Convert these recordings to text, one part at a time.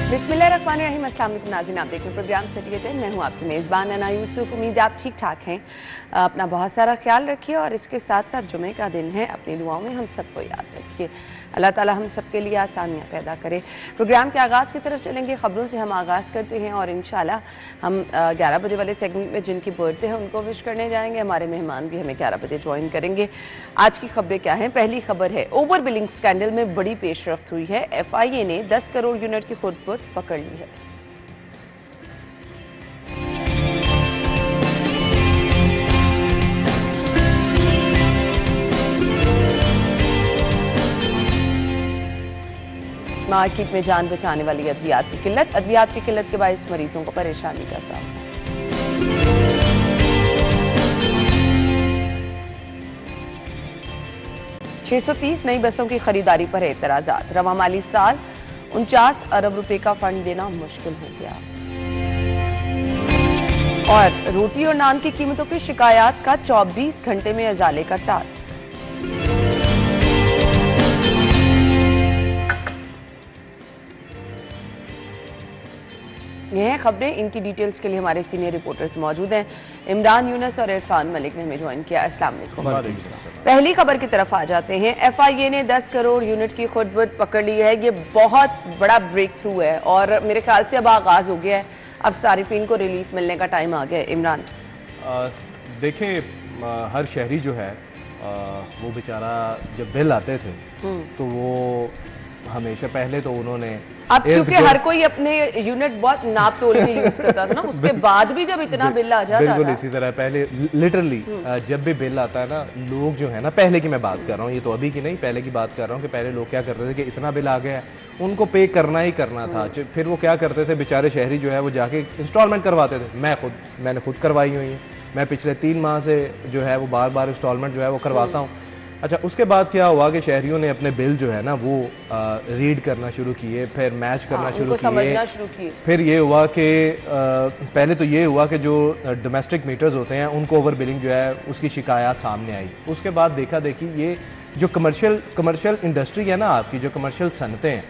बिस्मिल्लाहिर्रहमानिर्रहीम। अस्सलाम वालेकुम नाज़रीन, आप देख रहे हैं प्रोग्राम सिटी। मैं हूं आपकी मेज़बान अना यूसुफ। उम्मीद है आप ठीक ठाक हैं। अपना बहुत सारा ख्याल रखिए और इसके साथ साथ जुमे का दिन है, अपनी दुआओं में हम सबको याद रखिए। अल्लाह ताला हम सबके लिए आसानियाँ पैदा करे। प्रोग्राम के आगाज़ की तरफ चलेंगे। ख़बरों से हम आगाज़ करते हैं और इंशाल्लाह हम 11 बजे वाले सेगमेंट में जिनकी बर्थडे है उनको विश करने जाएंगे। हमारे मेहमान भी हमें 11 बजे ज्वाइन करेंगे। आज की खबरें क्या हैं? पहली खबर है, ओवर बिलिंग स्कैंडल में बड़ी पेशरफ्त हुई है। FIA ने 10 करोड़ यूनिट की खुर्द पकड़ ली है। मार्केट में जान बचाने वाली अद्वियात की किल्लत के बायस मरीजों को परेशानी का सामना। $630 नई बसों की खरीदारी पर एतराजात। रवा माली साल 49 अरब रुपए का फंड देना मुश्किल हो गया। और रोटी और नान की कीमतों की शिकायत का 24 घंटे में अजाले का टास्क। ये हैं खबरें। इनकी डिटेल्स के लिए हमारे सीनियर रिपोर्टर्स मौजूद हैं। इमरान यूनस और इरफान मलिक ने हमें ज्वाइन किया। अस्सलाम वालेकुम। पहली खबर की तरफ आ जाते हैं। FIA ने 10 करोड़ यूनिट की खुर्द पकड़ ली है। ये बहुत बड़ा ब्रेक थ्रू है और मेरे ख्याल से अब आगाज हो गया है। अब सारिफीन को रिलीफ मिलने का टाइम आ गया है। इमरान, देखें, हर शहरी जो है वो बेचारा जब बिल आते थे तो वो हमेशा पहले तो उन्होंने अब क्योंकि हर कोई अपने यूनिट बहुत नाप तोल के यूज करता था ना, उसके बाद भी जब इतना बिल आ जाता बिल्कुल इसी तरह पहले लिटरली जब भी बिल आता है ना, लोग जो है ना, पहले की मैं बात कर रहा हूँ, ये तो अभी की नहीं, पहले की बात कर रहा हूँ कि पहले लोग क्या करते थे कि इतना बिल आ गया है उनको पे करना ही करना था। फिर वो क्या करते थे बेचारे शहरी जो है वो जाके इंस्टॉलमेंट करवाते थे। मैंने खुद करवाई हुई है। मैं पिछले 3 माह से जो है वो बार बार इंस्टॉलमेंट जो है वो करवाता हूँ। अच्छा, उसके बाद क्या हुआ कि शहरियों ने अपने बिल जो है ना वो रीड करना शुरू किए, फिर मैच करना शुरू किए। फिर ये हुआ कि पहले तो ये हुआ कि जो डोमेस्टिक मीटर्स होते हैं उनको ओवर बिलिंग जो है उसकी शिकायत सामने आई। उसके बाद देखा देखी ये जो कमर्शियल इंडस्ट्री है ना, आपकी जो कमर्शियल सनतें हैं,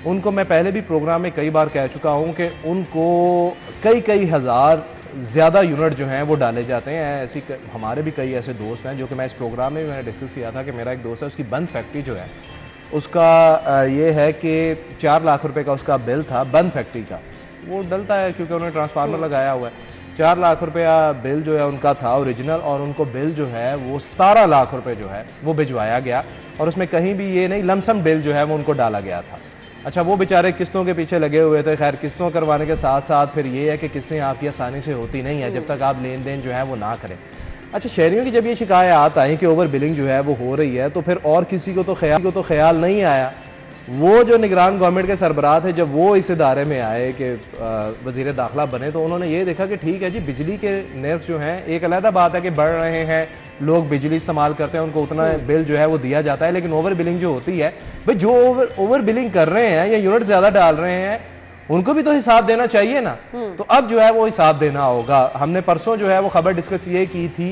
उनको मैं पहले भी प्रोग्राम में कई बार कह चुका हूँ कि उनको कई हज़ार ज़्यादा यूनिट जो हैं वो डाले जाते हैं। ऐसी हमारे भी कई ऐसे दोस्त हैं जो कि मैं इस प्रोग्राम में मैंने डिस्कस किया था कि मेरा एक दोस्त है, उसकी बंद फैक्ट्री जो है उसका ये है कि 4 लाख रुपए का उसका बिल था बंद फैक्ट्री का। वो डलता है क्योंकि उन्होंने ट्रांसफार्मर लगाया हुआ है। 4 लाख रुपया बिल जो है उनका था ओरिजिनल, और उनको बिल जो है वो 17 लाख रुपये जो है वो भिजवाया गया, और उसमें कहीं भी ये नहीं लमसम बिल जो है वो उनको डाला गया था। अच्छा, वो बेचारे किस्तों के पीछे लगे हुए थे। खैर, किस्तों करवाने के साथ साथ फिर ये है कि किस्तें आपकी आसानी से होती नहीं है जब तक आप लेन देन जो है वो ना करें। अच्छा, शहरियों की जब ये शिकायत आई कि ओवर बिलिंग जो है वो हो रही है तो फिर और किसी को तो ख्याल नहीं आया। वो जो निगरान गवर्नमेंट के सरबराह थे, जब वो इस इदारे में आए कि वज़ीर दाखिला बने, तो उन्होंने ये देखा कि ठीक है जी, बिजली के निर्ख जो हैं, एक अलग बात है कि बढ़ रहे हैं, लोग बिजली इस्तेमाल करते हैं, उनको उतना बिल जो है वो दिया जाता है, लेकिन ओवर बिलिंग जो होती है भाई, जो ओवर बिलिंग कर रहे हैं या यूनिट ज़्यादा डाल रहे हैं उनको भी तो हिसाब देना चाहिए ना। तो अब जो है वो हिसाब देना होगा। हमने परसों जो है वो खबर डिस्कस ये की थी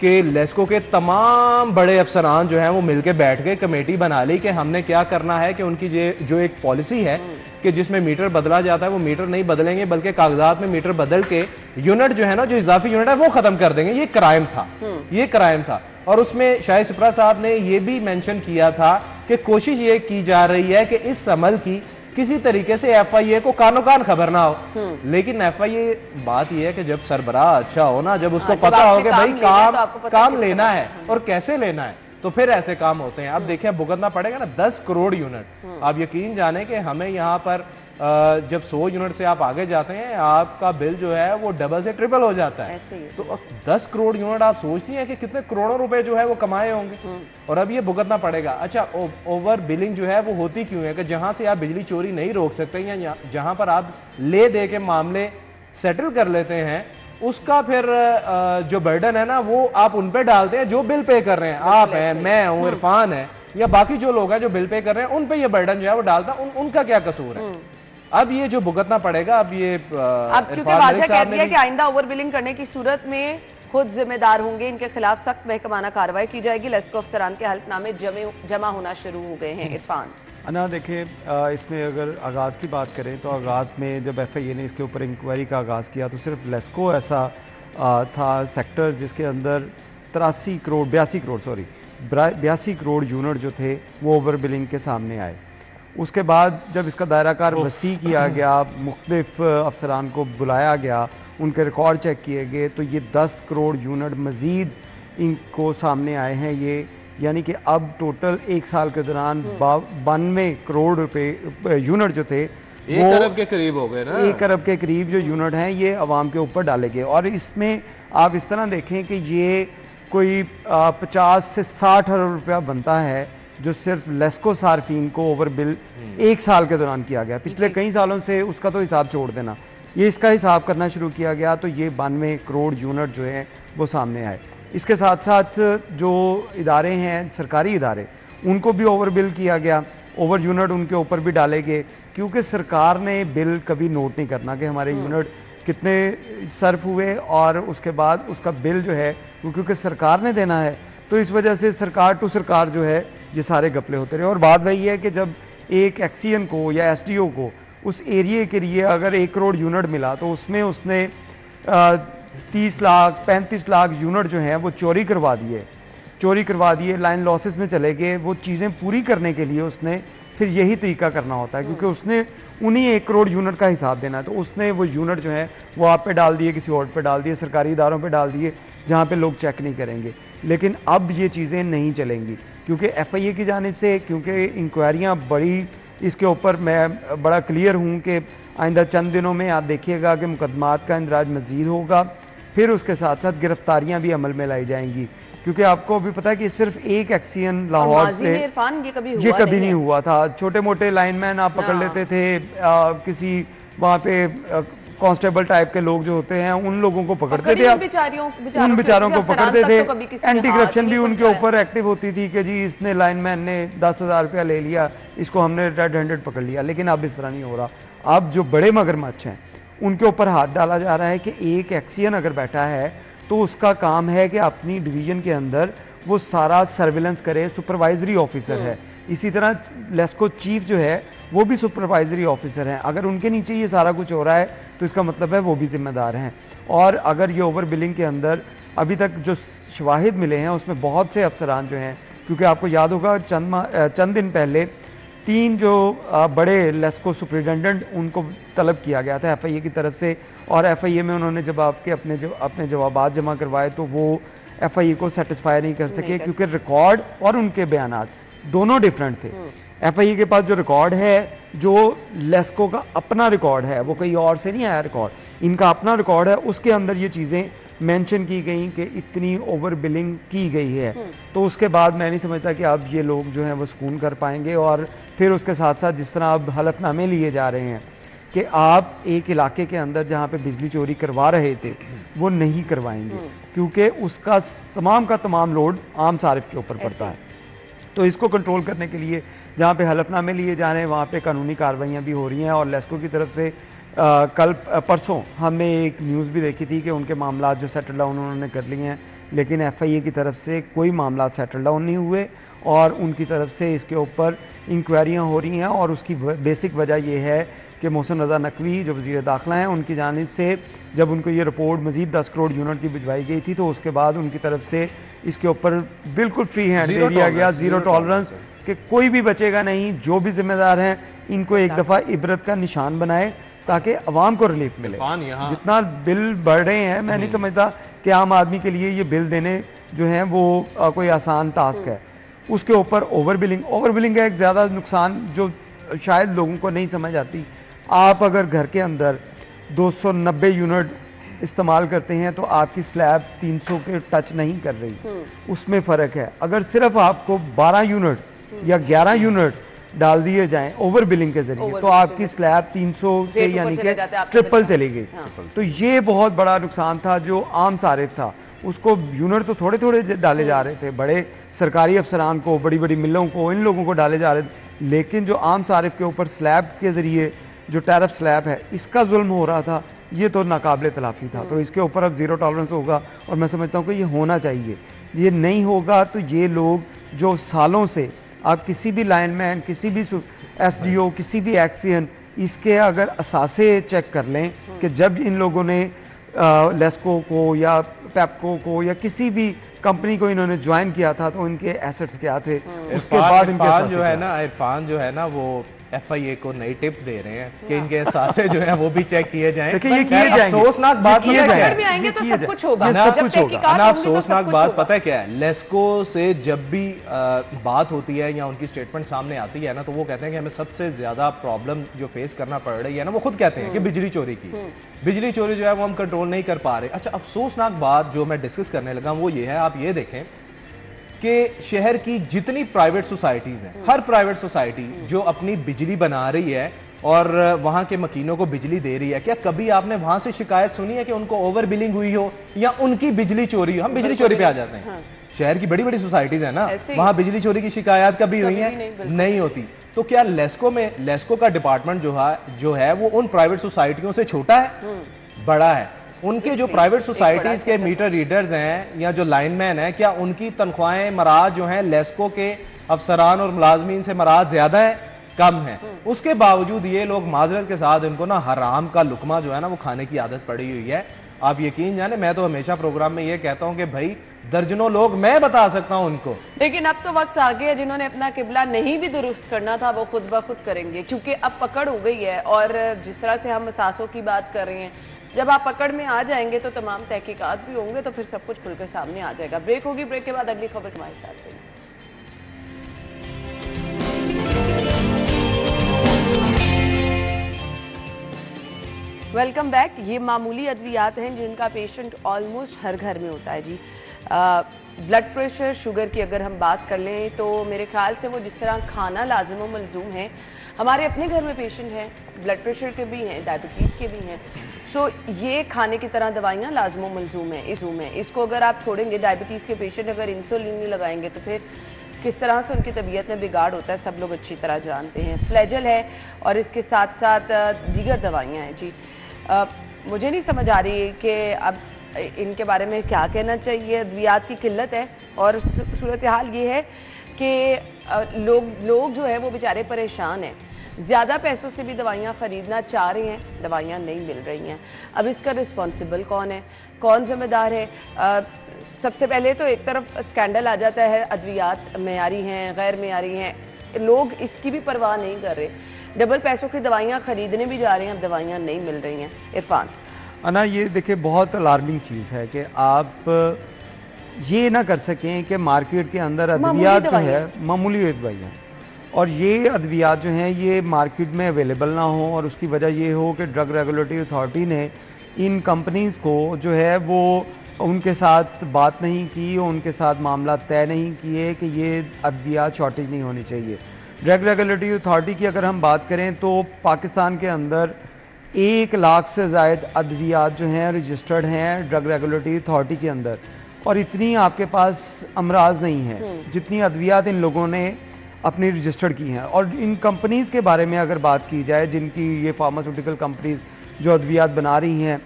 कि लेस्को के तमाम बड़े अफसरान जो हैं वो मिलके बैठ गए, कमेटी बना ली कि हमने क्या करना है कि उनकी जो एक पॉलिसी है कि जिसमें मीटर बदला जाता है वो मीटर नहीं बदलेंगे, बल्कि कागजात में मीटर बदल के यूनिट जो है ना, जो इजाफी यूनिट है वो खत्म कर देंगे। ये क्राइम था। और उसमें शाहिद सिपरा साहब ने ये भी मेंशन किया था कि कोशिश ये की जा रही है कि इस अमल की किसी तरीके से FIA को कानो कान खबर ना हो। लेकिन FIA बात यह है कि जब सरबराह अच्छा हो ना, जब उसको पता हो कि भाई काम लेना है और कैसे लेना है, तो फिर ऐसे काम होते हैं। अब देखिए, भुगतना पड़ेगा ना 10 करोड़ यूनिट। आप यकीन जाने कि हमें यहाँ पर जब 100 यूनिट से आप आगे जाते हैं आपका बिल जो है वो डबल से ट्रिपल हो जाता है। तो 10 करोड़ यूनिट आप सोचती हैं कि कितने करोड़ों रुपए जो है वो कमाए होंगे, और अब ये भुगतना पड़ेगा। अच्छा, ओवर बिलिंग जो है वो होती क्यों है कि जहां से आप बिजली चोरी नहीं रोक सकते या जहां पर आप ले दे के मामले सेटल कर लेते हैं, उसका फिर जो बर्डन है ना वो आप उन पे डालते हैं जो बिल पे कर रहे हैं। आप हैं, मैं हूँ, इरफान है, या बाकी जो लोग हैं जो बिल पे कर रहे हैं, उन पे ये बर्डन जो है वो डालता, उनका क्या कसूर है? अब ये जो भुगतना पड़ेगा, अब ये क्योंकि वाज़ेह कह दिया कि आइंदा ओवर बिलिंग करने की सूरत में खुद जिम्मेदार होंगे, इनके खिलाफ सख्त महकमाना कार्रवाई की जाएगी। लेस्को अफसरान के हल्फनामे जमा होना शुरू हो गए हैं। इरफान, अना देखिए, इसमें अगर आगाज़ की बात करें तो आगाज़ में जब FIA ने इसके ऊपर इंक्वायरी का आगाज़ किया तो सिर्फ लेस्को ऐसा था सेक्टर जिसके अंदर 82 करोड़ यूनिट जो थे वो ओवर बिलिंग के सामने आए। उसके बाद जब इसका दायराकार वसी किया गया, मुख्तलिफ अफसरान को बुलाया गया, उनके रिकॉर्ड चेक किए गए, तो ये 10 करोड़ यूनिट मज़ीद इनको सामने आए हैं। ये यानी कि अब टोटल एक साल के दौरान 92 करोड़ रुपए यूनिट जो थे 1 अरब के करीब हो गए ना। 1 अरब के करीब जो यूनिट हैं ये आवाम के ऊपर डाले गए। और इसमें आप इस तरह देखें कि ये कोई 50 से 60 अरब रुपया बनता है जो सिर्फ लेस्को सार्फिन को ओवर बिल एक साल के दौरान किया गया। पिछले कई सालों से उसका तो हिसाब छोड़ देना, ये इसका हिसाब करना शुरू किया गया तो ये 92 करोड़ यूनिट जो है वो सामने आए। इसके साथ साथ जो इदारे हैं, सरकारी इदारे, उनको भी ओवर बिल किया गया, ओवर यूनिट उनके ऊपर भी डाले गए, क्योंकि सरकार ने बिल कभी नोट नहीं करना कि हमारे यूनिट कितने सर्फ हुए और उसके बाद उसका बिल जो है वो क्योंकि सरकार ने देना है, तो इस वजह से सरकार टू सरकार जो है ये सारे घपले होते रहे। और बात वही है कि जब एक एक्सीएन को या SDO को उस एरिए के लिए अगर 1 करोड़ यूनिट मिला तो उसमें उसने 30 लाख 35 लाख यूनिट जो हैं वो चोरी करवा दिए, लाइन लॉसेस में चले गए। वो चीज़ें पूरी करने के लिए उसने फिर यही तरीका करना होता है, क्योंकि उसने उन्हीं 1 करोड़ यूनिट का हिसाब देना है। तो उसने वो यूनिट जो है वो आप पे डाल दिए, किसी और पे डाल दिए, सरकारी इदारों पे डाल दिए जहाँ पे लोग चेक नहीं करेंगे। लेकिन अब ये चीज़ें नहीं चलेंगी क्योंकि FIA की जानिब से, क्योंकि इंक्वायरियाँ बड़ी इसके ऊपर, मैं बड़ा क्लियर हूँ कि आइंदा चंद दिनों में आप देखिएगा कि मुकदमात का इंदराज मज़ीद होगा, फिर उसके साथ साथ गिरफ्तारियाँ भी अमल में लाई जाएंगी। क्योंकि आपको भी पता है कि सिर्फ एक एक्सीएन लाहौर से ये कभी नहीं हुआ था। छोटे मोटे लाइनमैन आप पकड़ लेते थे, किसी वहाँ पे कांस्टेबल टाइप के लोग जो होते हैं उन लोगों को पकड़ते थे, उन बेचारों को पकड़ते थे। एंटी करप्शन भी उनके ऊपर एक्टिव होती थी कि जी इसने लाइनमैन ने 10,000 रुपया ले लिया, इसको हमने रेड हैंडेड पकड़ लिया। लेकिन अब इस तरह नहीं हो रहा। अब जो बड़े मगरमच्छ हैं उनके ऊपर हाथ डाला जा रहा है कि एक एक्सीएन अगर बैठा है तो उसका काम है कि अपनी डिवीजन के अंदर वो सारा सर्विलेंस करे, सुपरवाइजरी ऑफिसर है। इसी तरह लेस्को चीफ जो है वो भी सुपरवाइजरी ऑफिसर हैं। अगर उनके नीचे ये सारा कुछ हो रहा है तो इसका मतलब है वो भी जिम्मेदार हैं। और अगर ये ओवर बिलिंग के अंदर अभी तक जो शवाहिद मिले हैं उसमें बहुत से अफसरान जो हैं, क्योंकि आपको याद होगा चंद दिन पहले 3 जो बड़े लेस्को सुपरिटेंडेंट उनको तलब किया गया था FIA की तरफ से, और FIA में उन्होंने जब आपके अपने जवाबात जमा करवाए तो वो FIA को सेटिस्फाई नहीं कर सके, क्योंकि रिकॉर्ड और उनके बयानात दोनों डिफरेंट थे। FIA के पास जो रिकॉर्ड है, जो लेस्को का अपना रिकॉर्ड है, वो कहीं और से नहीं आया रिकॉर्ड, इनका अपना रिकॉर्ड है, उसके अंदर ये चीज़ें मेंशन की गई कि इतनी ओवर बिलिंग की गई है। तो उसके बाद मैं नहीं समझता कि अब ये लोग जो हैं वो सुकून कर पाएंगे। और फिर उसके साथ साथ जिस तरह अब हलफनामे लिए जा रहे हैं कि आप एक इलाके के अंदर जहाँ पे बिजली चोरी करवा रहे थे वो नहीं करवाएंगे, क्योंकि उसका तमाम का तमाम लोड आम सारिफ के ऊपर पड़ता है। तो इसको कंट्रोल करने के लिए जहाँ पे हलफनामे लिए जा रहे हैं वहाँ पे कानूनी कार्रवाइयाँ भी हो रही हैं। और लेस्को की तरफ से परसों हमने एक न्यूज़ भी देखी थी कि उनके मामला जो सेटल डाउन उन्होंने कर लिए हैं, लेकिन FIA की तरफ से कोई मामला सेटल डाउन नहीं हुए और उनकी तरफ से इसके ऊपर इंक्वायरियाँ हो रही हैं। और उसकी बेसिक वजह यह है कि मोहसिन रज़ा नकवी जो वज़ीर दाखिला हैं, उनकी जानिब से जब उनको ये रिपोर्ट मज़ीद 10 करोड़ यूनिट की भिजवाई गई थी तो उसके बाद उनकी तरफ से इसके ऊपर बिल्कुल फ्री हैंड दे दिया गया, ज़ीरो टॉलरेंस, कि कोई भी बचेगा नहीं। जो भी जिम्मेदार हैं इनको एक दफ़ा इबरत का निशान बनाए ताकि अवाम को रिलीफ मिले। जितना बिल बढ़ रहे हैं, मैं नहीं समझता कि आम आदमी के लिए ये बिल देने जो हैं वो कोई आसान टास्क है। उसके ऊपर ओवर बिलिंग का एक ज़्यादा नुकसान जो शायद लोगों को नहीं समझ आती, आप अगर घर के अंदर 290 यूनिट इस्तेमाल करते हैं तो आपकी स्लैब 300 के टच नहीं कर रही, उसमें फ़र्क है। अगर सिर्फ आपको 12 यूनिट या 11 यूनिट डाल दिए जाएं ओवर बिलिंग के जरिए तो आपकी स्लैब 300 से यानी कि ट्रिपल चली गई। तो ये बहुत बड़ा नुकसान था। जो आम सारिफ था उसको यूनिट तो थोड़े थोड़े डाले जा रहे थे, बड़े सरकारी अफसरान को, बड़ी बड़ी मिलों को, इन लोगों को डाले जा रहे थे, लेकिन जो आम सारिफ के ऊपर स्लैब के ज़रिए जो टैरिफ स्लैब है इसका जुल्म हो रहा था, ये तो नाकाबिले तलाफ़ी था। तो इसके ऊपर अब ज़ीरो टॉलरेंस होगा और मैं समझता हूँ कि ये होना चाहिए। ये नहीं होगा तो ये लोग जो सालों से आप किसी भी लाइनमैन, किसी भी एसडीओ, किसी भी एक्सियन, इसके अगर असासे चेक कर लें कि जब इन लोगों ने लेस्को को या पेप्को को या किसी भी कंपनी को इन्होंने ज्वाइन किया था तो इनके एसेट्स क्या थे, उसके बाद इनके इरफान असासे जो है क्या ना, इरफान जो है ना वो एफआईए को नई टिप दे रहे हैं कि इनके एहसासे जो है वो भी चेक किए जाएं। देखिए, ये किए खैर, जाएंगे, अफसोसनाक बात ये किए पता है क्या जाएंगे। है? में आएंगे तो ये सब किया कुछ जाए। होगा। ये जब सब कुछ होगा। तहकीकात होंगी तो सब अफसोसनाक कुछ बात होगा। पता है क्या है? लेस्को से जब भी बात होती है या उनकी स्टेटमेंट सामने आती है ना, तो वो कहते हैं कि हमें सबसे ज्यादा प्रॉब्लम जो फेस करना पड़ रही है ना, वो खुद कहते हैं कि बिजली चोरी की। बिजली चोरी जो है वो हम कंट्रोल नहीं कर पा रहे। अच्छा, अफसोसनाक बात जो मैं डिस्कस करने लगा वो ये है, आप ये देखें कि शहर की जितनी प्राइवेट सोसाइटीज हैं, हर प्राइवेट सोसाइटी जो अपनी बिजली बना रही है और वहां के मकीनों को बिजली दे रही है, क्या कभी आपने वहां से शिकायत सुनी है कि उनको ओवर बिलिंग हुई हो या उनकी बिजली चोरी हो? हम बिजली चोरी पे आ जाते हैं। शहर की बड़ी बड़ी सोसाइटीज है ना, ऐसे ही। वहां बिजली चोरी की शिकायत कभी हुई कभी है? भी नहीं, बिल्कुल। नहीं होती। तो क्या लेस्को का डिपार्टमेंट जो है वो उन प्राइवेट सोसाइटियों से छोटा है, बड़ा है? उनके जो प्राइवेट सोसाइटीज के मीटर रीडर्स हैं या जो लाइनमैन हैं, क्या उनकी तनख्वाहें मराज जो हैं लेस्को के अफसरान और मुलाजमीन से मराज ज्यादा है, कम है? उसके बावजूद ये लोग माजरत के साथ इनको ना हराम का लुकमा जो है ना वो खाने की आदत पड़ी हुई है। आप यकीन जाने, मैं तो हमेशा प्रोग्राम में ये कहता हूं कि भाई दर्जनों लोग मैं बता सकता हूं उनको। लेकिन अब तो वक्त आ गया, जिन्होंने अपना किबला नहीं भी दुरुस्त करना था वो खुद ब खुद करेंगे, क्योंकि अब पकड़ हो गई है। और जिस तरह से हम असासों की बात कर रहे हैं, जब आप पकड़ में आ जाएंगे तो तमाम तहकीकात भी होंगे, तो फिर सब कुछ खुलकर सामने आ जाएगा। ब्रेक होगी, ब्रेक के बाद अगली खबर हमारे साथ रहेगी। Welcome back. ये मामूली अद्वियात हैं जिनका पेशेंट ऑलमोस्ट हर घर में होता है जी। ब्लड प्रेशर, शुगर की अगर हम बात कर लें तो मेरे ख्याल से वो जिस तरह खाना लाजिम व मलजूम है, हमारे अपने घर में पेशेंट हैं, ब्लड प्रेशर के भी हैं, डायबिटीज़ के भी हैं। सो ये खाने की तरह दवाइयाँ लाजिम व मलजूम है इस में। इसको अगर आप छोड़ेंगे, डायबिटीज़ के पेशेंट अगर इंसुलिन नहीं लगाएंगे तो फिर किस तरह से उनकी तबीयत में बिगाड़ होता है सब लोग अच्छी तरह जानते हैं। फ्लैजल है और इसके साथ साथ दीगर दवाइयाँ हैं जी। मुझे नहीं समझ आ रही कि अब इनके बारे में क्या कहना चाहिए। अद्वियात की किल्लत है और सूरत हाल ये है कि लोग जो है वो बेचारे परेशान हैं। ज़्यादा पैसों से भी दवाइयाँ ख़रीदना चाह रहे हैं, दवाइयाँ नहीं मिल रही हैं। अब इसका रिस्पॉन्सिबल कौन है, कौन जिम्मेदार है? सबसे पहले तो एक तरफ स्कैंडल आ जाता है, अद्वियात मेयारी हैं, गैर मेयारी हैं, लोग इसकी भी परवाह नहीं कर रहे, डबल पैसों की दवाइयाँ खरीदने भी जा रहे हैं, अब दवाइयाँ नहीं मिल रही हैं। इरफान अना, ये देखिए बहुत अलार्मिंग चीज़ है कि आप ये ना कर सकें कि मार्केट के अंदर अद्वियात जो है मामूली दवाइयाँ, और ये अद्वियात जो हैं ये मार्केट में अवेलेबल ना हो, और उसकी वजह ये हो कि ड्रग रेगुलेटरी अथॉरिटी ने इन कंपनीज़ को जो है वो उनके साथ बात नहीं की, उनके साथ मामला तय नहीं किए कि ये अद्वियात शॉर्टेज नहीं होनी चाहिए। ड्रग रेगुलेटरी अथॉरिटी की अगर हम बात करें तो पाकिस्तान के अंदर 1 लाख से ज़ायद अद्वियात जो हैं रजिस्टर्ड हैं ड्रग रेगुलेटरी अथॉरिटी के अंदर, और इतनी आपके पास अमराज नहीं है जितनी अद्वियात इन लोगों ने अपनी रजिस्टर्ड की हैं। और इन कंपनीज़ के बारे में अगर बात की जाए, जिनकी ये फार्मास्यूटिकल कंपनीज़ जो अद्वियात बना रही हैं,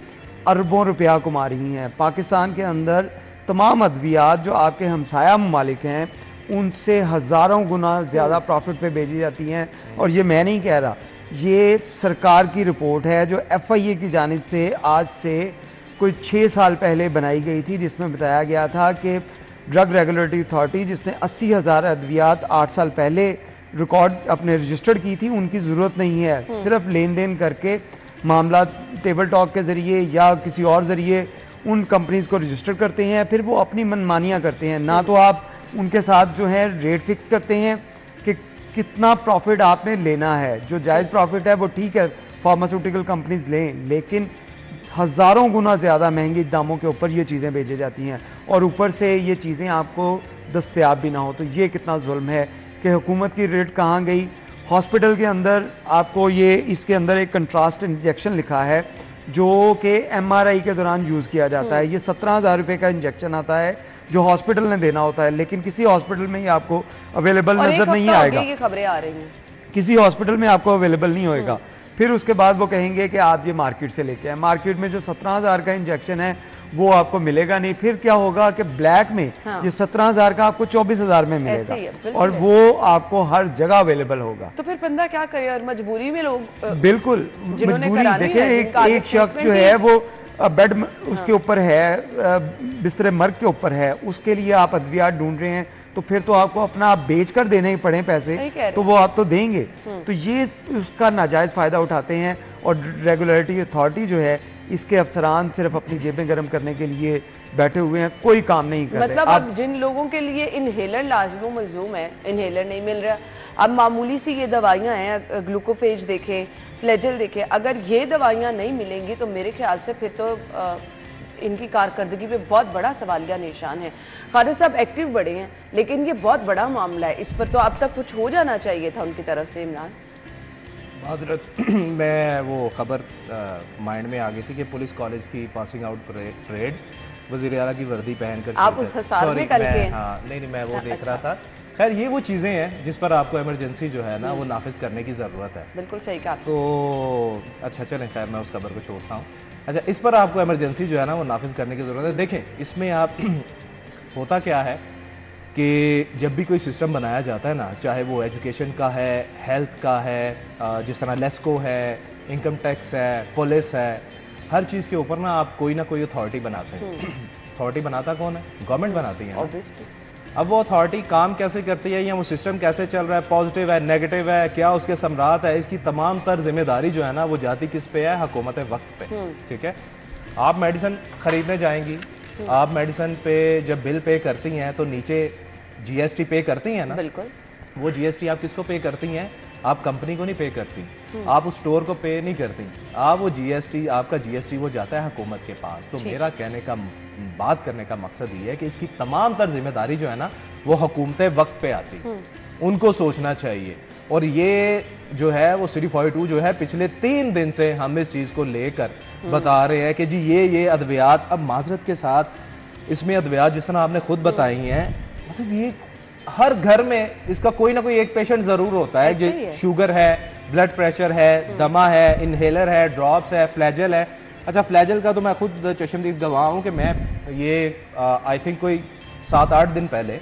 अरबों रुपया कमा रही हैं। पाकिस्तान के अंदर तमाम अद्वियात जो आपके हमसाया ममालिक हैं उनसे हज़ारों गुना ज़्यादा प्रॉफिट पे बेची जाती हैं। और ये मैं नहीं कह रहा, ये सरकार की रिपोर्ट है जो FIA की जानिब से आज से कोई 6 साल पहले बनाई गई थी, जिसमें बताया गया था कि ड्रग रेगुलेटरी अथॉरिटी जिसने 80,000 अद्वियात 8 साल पहले रिकॉर्ड अपने रजिस्टर्ड की थी, उनकी ज़रूरत नहीं है। सिर्फ लेन देन करके मामला टेबल टॉक के ज़रिए या किसी और ज़रिए उन कंपनीज़ को रजिस्टर करते हैं, फिर वो अपनी मनमानियाँ करते हैं। ना तो आप उनके साथ जो है रेट फिक्स करते हैं कि कितना प्रॉफिट आपने लेना है, जो जायज़ प्रॉफिट है वो ठीक है फार्मास्यूटिकल कंपनीज लें, लेकिन हज़ारों गुना ज़्यादा महंगी दामों के ऊपर ये चीज़ें बेची जाती हैं, और ऊपर से ये चीज़ें आपको दस्तयाब भी ना हो। तो ये कितना जुल्म है कि हुकूमत की रेट कहाँ गई। हॉस्पिटल के अंदर आपको ये इसके अंदर एक कंट्रास्ट इंजेक्शन लिखा है जो कि MRI के दौरान यूज़ किया जाता है। ये 17,000 रुपये का इंजेक्शन आता है जो हॉस्पिटल ने देना होता है, लेकिन किसी हॉस्पिटल में ये आपको अवेलेबल नजर नहीं आएगा। ये खबरें आ रही हैं, किसी हॉस्पिटल में आपको अवेलेबल नहीं होएगा। फिर उसके बाद वो कहेंगे कि आप ये मार्केट से लेके आए। मार्केट में जो 17,000 का इंजेक्शन है वो आपको मिलेगा नहीं। फिर क्या होगा कि ब्लैक में हाँ। ये 17,000 का आपको 24,000 में ऐसे ही है, मिलेगा बिल्कुल और वो आपको हर जगह अवेलेबल होगा। तो फिर बंदा क्या करे, और मजबूरी में लोग बिल्कुल जिन्होंने मजबूरी। करानी देखिए है, एक जिनका एक शख्स जो treatment है ही- वो बेड उसके ऊपर है, बिस्तर मर्ग के ऊपर है, उसके लिए आप अद्वियात ढूंढ रहे हैं, तो फिर तो आपको अपना आप बेच कर देने ही पड़े पैसे, सही कह रहे तो वो आप तो देंगे। तो ये उसका नाजायज फायदा उठाते हैं और रेगुलेटरी अथॉरिटी जो है इसके अफसरान सिर्फ अपनी जेबें गर्म करने के लिए बैठे हुए हैं, कोई काम नहीं कर रहे। मतलब अब जिन लोगों के लिए इनहेलर लाजमो मलजूम है, इनहेलर नहीं मिल रहा, अब मामूली सी ये दवाइयां हैं, ग्लूकोफेज देखें, फ्लेजल देखें, अगर ये दवाइयां नहीं मिलेंगी तो मेरे ख्याल से फिर तो इनकी कारकर्दगी पे बहुत बड़ा सवालिया निशान है। खालिद साहब एक्टिव बड़े हैं, लेकिन ये बहुत बड़ा मामला है, इस पर तो अब तक कुछ हो जाना चाहिए था उनकी तरफ से। इमरान माजरत मैं वो खबर माइंड में आ गई थी कि पुलिस कॉलेज की पासिंग आउट परेड वज़ीर आला की वर्दी पहनकर आप उस हिसाब में कल के हाँ नहीं मैं वो देख रहा था। खैर ये वो चीज़ें हैं जिस पर आपको इमरजेंसी जो है ना वो नाफिज करने की ज़रूरत है। बिल्कुल सही कहा। तो अच्छा चलें, खैर मैं उस खबर को छोड़ता हूँ। अच्छा, इस पर आपको इमरजेंसी जो है ना वो नाफिज करने की ज़रूरत है। देखें इसमें आप होता क्या है कि जब भी कोई सिस्टम बनाया जाता है ना, चाहे वो एजुकेशन का है, हेल्थ का है, जिस तरह लेस्को है, इनकम टैक्स है, पुलिस है, हर चीज़ के ऊपर ना आप कोई ना कोई अथॉरिटी बनाते हैं। अथॉरिटी बनाता कौन है? गवर्नमेंट बनाती है ना। ऑब्वियसली अब वो अथॉरिटी काम कैसे करती है या वो सिस्टम कैसे चल रहा है, पॉजिटिव है, नेगेटिव है, क्या उसके समरात है, इसकी तमाम तर जिम्मेदारी जो है ना वो जाती किस पे है? हुकूमत वक्त पे। ठीक है, आप मेडिसिन ख़रीदने जाएंगी, आप मेडिसिन पे जब बिल पे करती हैं तो नीचे जीएसटी पे करती हैं ना। बिल्कुल। वो जीएसटी आप किसको पे करती हैं? आप कंपनी को नहीं पे करती, आप उस स्टोर को पे नहीं करती, आप वो जीएसटी, आपका जीएसटी वो जाता है हुकूमत के पास। तो मेरा कहने का बात करने का मकसद ये है कि इसकी तमाम तर जिम्मेदारी जो है ना वो हुकूमत वक्त पे आती, उनको सोचना चाहिए। और ये जो है वो सिटी 42 जो है पिछले 3 दिन से हम इस चीज़ को लेकर बता रहे हैं कि जी ये अद्वियात, अब माजरत के साथ इसमें अद्वियात जिस तरह आपने खुद बताई हैं, मतलब ये हर घर में इसका कोई ना कोई एक पेशेंट ज़रूर होता है। जो शुगर है, ब्लड प्रेशर है, दमा है, इनहेलर है, ड्रॉप्स है, फ्लैजल है। अच्छा, फ्लैजल का तो मैं खुद चश्मदीद गवाह हूँ कि मैं ये आई थिंक कोई 7-8 दिन पहले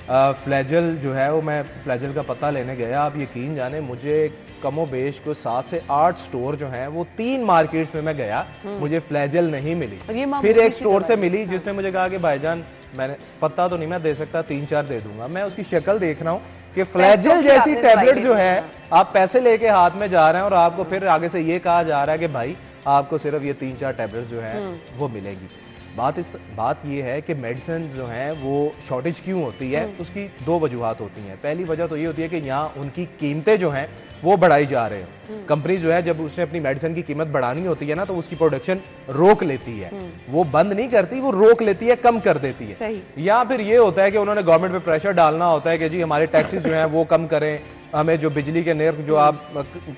फ्लैजल जो है वो मैं फ्लैजल का पता लेने गया। आप यकीन जाने मुझे कमो बेश को 7 से 8 स्टोर जो हैं वो 3 मार्केट्स में मैं गया, मुझे फ्लैजल नहीं मिली। फिर एक स्टोर से मिली जिसने मुझे कहा कि भाईजान मैंने पता तो नहीं मैं दे सकता, 3-4 दे दूंगा। मैं उसकी शक्ल देख रहा हूँ कि फ्लैजल जैसी टैबलेट जो है आप पैसे लेके हाथ में जा रहे हैं और आपको फिर आगे से ये कहा जा रहा है कि भाई आपको सिर्फ ये 3-4 टैबलेट जो है वो मिलेगी। बात ये है कि मेडिसिन जो हैं वो शॉर्टेज क्यों होती है, उसकी 2 वजूहात होती हैं। पहली वजह तो ये होती है कि यहाँ उनकी कीमतें जो हैं वो बढ़ाई जा रहे हैं। कंपनी जो है जब उसने अपनी मेडिसिन की कीमत बढ़ानी होती है ना तो उसकी प्रोडक्शन रोक लेती है, वो बंद नहीं करती, वो रोक लेती है, कम कर देती है। या फिर ये होता है कि उन्होंने गवर्नमेंट पे प्रेशर डालना होता है कि जी हमारे टैक्सेस जो हैं वो कम करें, हमें जो बिजली के निर्ख जो आप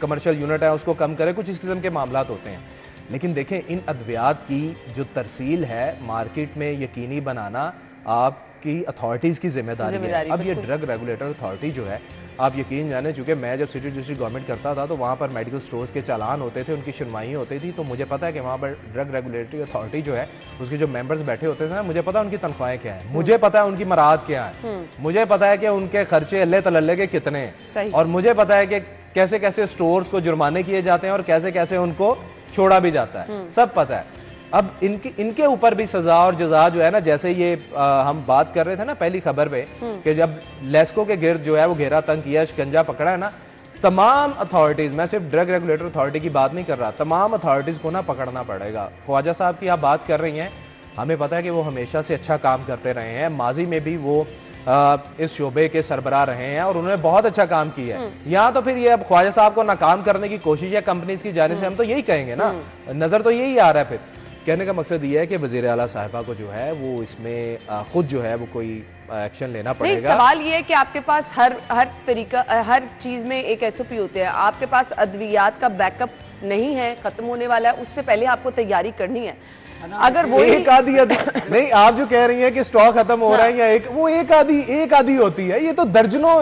कमर्शियल यूनिट है उसको कम करें, कुछ इस किस्म के मामला होते हैं। लेकिन देखें इन अद्वियात की जो तरसील है मार्केट में यकीनी बनाना आपकी अथॉरिटीज़ की जिम्मेदारी है। अब ये ड्रग रेगुलेटर अथॉरिटी जो है, आप यकीन जाने, चूँकि मैं जब सिटी डिस्ट्रिक्ट गवर्नमेंट करता था तो वहाँ पर मेडिकल स्टोर्स के चालान होते थे, उनकी सुनवाई होती थी, तो मुझे पता है कि वहाँ पर ड्रग रेगुलेटरी अथॉरिटी जो है उसके जो मेंबर्स बैठे होते थे ना, मुझे पता है उनकी तनख्वाहें क्या है, मुझे पता है उनकी मराद क्या है, मुझे पता है कि उनके खर्चे अल्ले तलल्ले के कितने हैं, और मुझे पता है कि कैसे कैसे स्टोर्स को जुर्माने किए जाते हैं और कैसे कैसे उनको छोड़ा भी जाता है, सब पता है। अब इनके ऊपर भी सजा और जजा जो है ना, जैसे ये हम बात कर रहे थे ना पहली खबर पे कि जब लेस्को के गिर्द जो है वो घेरा तंग किया, शिकंजा पकड़ा है ना, तमाम अथॉरिटीज़, मैं सिर्फ ड्रग रेगुलेटर अथॉरिटी की बात नहीं कर रहा, तमाम अथॉरिटीज़ को ना पकड़ना पड़ेगा। ख्वाजा साहब की आप बात कर रही हैं, हमें पता है कि वो हमेशा से अच्छा काम करते रहे हैं, माजी में भी वो इस शोबे के सरबराह रहे हैं और उन्होंने बहुत अच्छा काम किया है। यहाँ तो फिर ये अब ख्वाजा साहब को नाकाम करने की कोशिश है कंपनीज की जाने से, हम तो यही कहेंगे ना, नज़र तो यही आ रहा है। फिर कहने का मकसद ये है कि वज़ीर आला साहिबा को जो है वो इसमें खुद जो है वो कोई एक्शन लेना पड़ेगा। सवाल ये है कि आपके पास हर तरीका, हर चीज़ में एक एसओपी होते हैं, आपके पास अद्वियात का बैकअप नहीं है, खत्म होने वाला है, उससे पहले आपको तैयारी करनी है। अगर वो एक आधी नहीं, आप जो कह रही हैं कि स्टॉक खत्म हो रहा है या एक आधी होती है, ये तो दर्जनों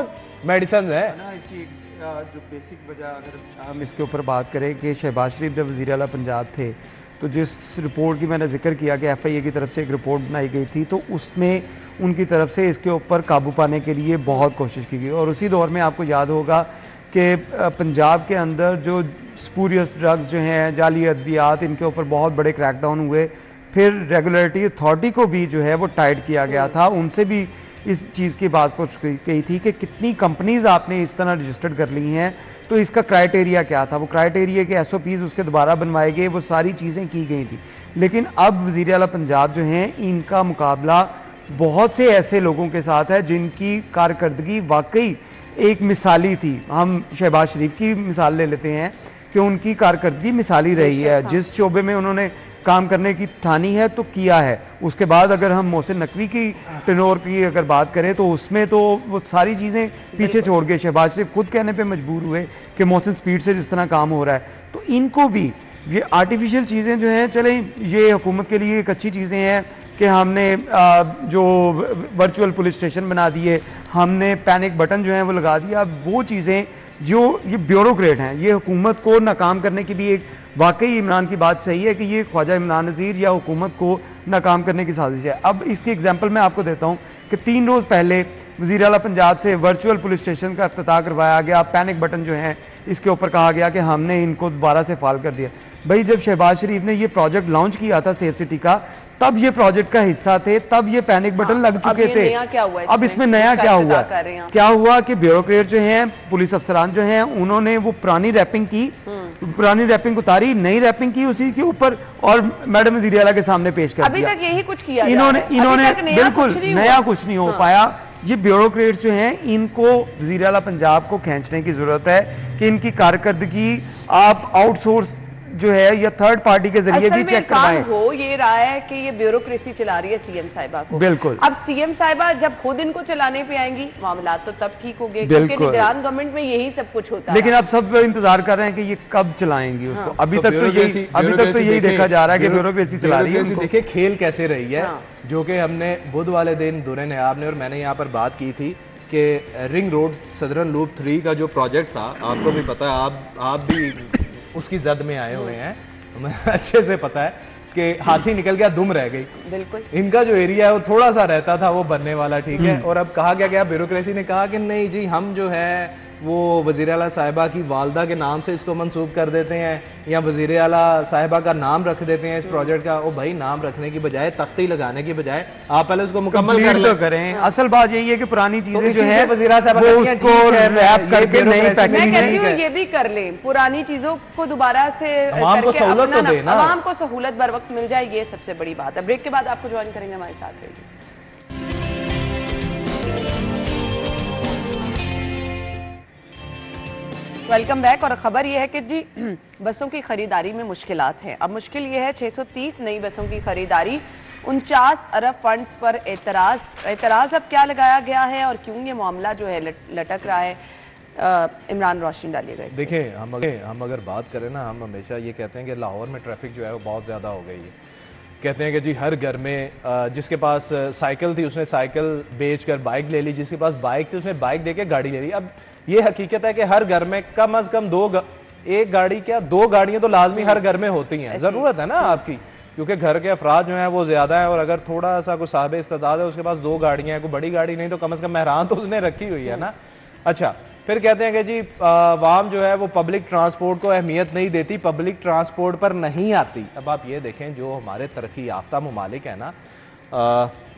मेडिसिन है ना। इसकी जो बेसिक वजह अगर हम इसके ऊपर बात करें कि शहबाज शरीफ जब वज़ीर आला पंजाब थे तो जिस रिपोर्ट की मैंने जिक्र किया कि FIA की तरफ से एक रिपोर्ट बनाई गई थी, तो उसमें उनकी तरफ से इसके ऊपर काबू पाने के लिए बहुत कोशिश की गई। और उसी दौर में आपको याद होगा कि पंजाब के अंदर जो स्पूरियस ड्रग्स जो हैं, जाली अद्वियात, इनके ऊपर बहुत बड़े क्रैकडाउन हुए। फिर रेगुलेटरी अथॉरिटी को भी जो है वो टाइट किया गया था, उनसे भी इस चीज़ की बात पूछ गई थी कि कितनी कंपनीज आपने इस तरह रजिस्टर्ड कर ली हैं, तो इसका क्राइटेरिया क्या था। वो क्राइटेरिया के SOPs उसके दोबारा बनवाए गए, वो सारी चीज़ें की गई थी। लेकिन अब वज़ीर आला पंजाब जो हैं, इनका मुकाबला बहुत से ऐसे लोगों के साथ है जिनकी कारकर्दगी वाकई एक मिसाली थी। हम शहबाज शरीफ की मिसाल ले लेते हैं कि उनकी कारकर्दगी मिसाली रही है, जिस शोबे में उन्होंने काम करने की ठानी है तो किया है। उसके बाद अगर हम मोहसिन नकवी की टेनोर की अगर बात करें तो उसमें तो वो सारी चीज़ें पीछे छोड़ गए। शहबाज शरीफ खुद कहने पे मजबूर हुए कि मोहसिन स्पीड से जिस तरह काम हो रहा है, तो इनको भी ये आर्टिफिशियल चीज़ें जो हैं, चलें ये हुकूमत के लिए एक अच्छी चीज़ें हैं कि हमने जो वर्चुअल पुलिस स्टेशन बना दिए, हमने पैनिक बटन जो है वो लगा दिया। वो चीज़ें जो ये ब्यूरोक्रेट हैं, ये हुकूमत को नाकाम करने की भी एक, वाकई इमरान की बात सही है कि ये ख्वाजा इमरान नज़ीर या हुकूमत को नाकाम करने की साजिश है। अब इसकी एग्जांपल मैं आपको देता हूँ कि 3 रोज़ पहले वज़ीर आला पंजाब से वर्चुअल पुलिस स्टेशन का इफ्तिताह करवाया गया। पैनिक बटन जो हैं इसके ऊपर कहा गया कि हमने इनको दोबारा से फाल कर दिया। भाई, जब शहबाज शरीफ ने ये प्रोजेक्ट लॉन्च किया था सेफ सिटी का, तब ये प्रोजेक्ट का हिस्सा थे, तब ये पैनिक बटन लग चुके थे। अब इसमें नया क्या हुआ? क्या हुआ कि ब्यूरोक्रेट जो हैं, पुलिस अफसरान जो हैं, उन्होंने वो पुरानी रैपिंग की, पुरानी रैपिंग उतारी, नई रैपिंग की उसी के ऊपर और मैडम वज़ीर आला के सामने पेश कर दिया। अभी तक यही कुछ किया इन्होंने बिल्कुल नया कुछ नहीं हो पाया। ये ब्यूरोक्रेट्स जो हैं, इनको वज़ीर आला पंजाब को खींचने की जरूरत है कि इनकी कारकर्दगी आप आउटसोर्स जो है या थर्ड पार्टी के जरिए भी चेक करवाएं। हो ये रहा है कि ये ब्यूरोक्रेसी चला रही है सीएम साहिबा को। बिल्कुल। अब सीएम साहिबा जब खुद इनको चलाने पे आएंगी, मामला तो तब ठीक हो गए, क्योंकि निगरान गवर्नमेंट में यही सब कुछ होता है। लेकिन अब सब इंतजार कर रहे हैं कि ये कब चलाएंगी उसको। अभी तक तो यही देखा जा रहा है कि ब्यूरोक्रेसी चला रही है। देखिए खेल कैसे रही है, जो कि हमने बुध वाले दिन दुरे नयाब ने और मैंने यहाँ पर बात की थी कि रिंग रोड सदरन लूप 3 का जो प्रोजेक्ट था, आपको भी पता है, आप भी उसकी जद में आए हुए हैं, हमें अच्छे से पता है कि हाथी निकल गया दुम रह गई। बिल्कुल। इनका जो एरिया है वो थोड़ा सा रहता था वो बनने वाला, ठीक है। और अब कहा गया ब्यूरोक्रेसी ने कहा कि नहीं जी, हम जो है वो वज़ीर आला साहिबा की वालदा के नाम से इसको मंसूब कर देते हैं या वज़ीर आला साहिबा का नाम रख देते हैं इस प्रोजेक्ट का। ओ भाई, नाम रखने की बजाय, तख्ती लगाने की बजाय आप पहले उसको मुकम्मल करें। असल बात यही है कि पुरानी चीजें जो है वज़ीर आला साहिबा वो उसको रैप करके नई पैकेजिंग में ये भी कर लें, पुरानी चीजों को दोबारा से आवाम को सहूलत तो देना, आवाम को सहूलत बर वक्त मिल जाए, ये सबसे बड़ी बात है। ब्रेक के बाद आपको ज्वाइन करेंगे, हमारे साथ रहिए। Welcome back. और खबर यह है कि जी बसों की खरीदारी में मुश्किलात हैं। अब मुश्किल यह है 630 नई बसों की खरीदारी, 49 अरब फंड्स पर एतराज अब क्या लगाया गया है और क्यों ये मामला जो है लटक रहा है, इमरान रोशनी डालिएगा। देखिए, हम अगर बात करें ना, हम हमेशा ये कहते हैं कि लाहौर में ट्रैफिक जो है वो बहुत ज़्यादा हो गई है। कहते हैं कि जी हर घर में जिसके पास साइकिल थी उसने साइकिल बेच कर बाइक ले ली, जिसके पास बाइक थी उसने बाइक दे के गाड़ी ले ली। अब ये हकीकत है कि हर घर में कम से कम एक गाड़ी क्या 2 गाड़ियां तो लाजमी हर घर में होती हैं, ज़रूरत है ना आपकी, क्योंकि घर के अफराद जो हैं वो ज़्यादा हैं। और अगर थोड़ा सा कोई साहब इस्तेदाद है उसके पास 2 गाड़ियां हैं, कोई बड़ी गाड़ी नहीं तो कम से कम मेहरान तो उसने रखी हुई है ना। अच्छा, फिर कहते हैं कि जी आवाम जो है वो पब्लिक ट्रांसपोर्ट को अहमियत नहीं देती, पब्लिक ट्रांसपोर्ट पर नहीं आती। अब आप ये देखें, जो हमारे तरक्की याफ्ता ममालिक है ना,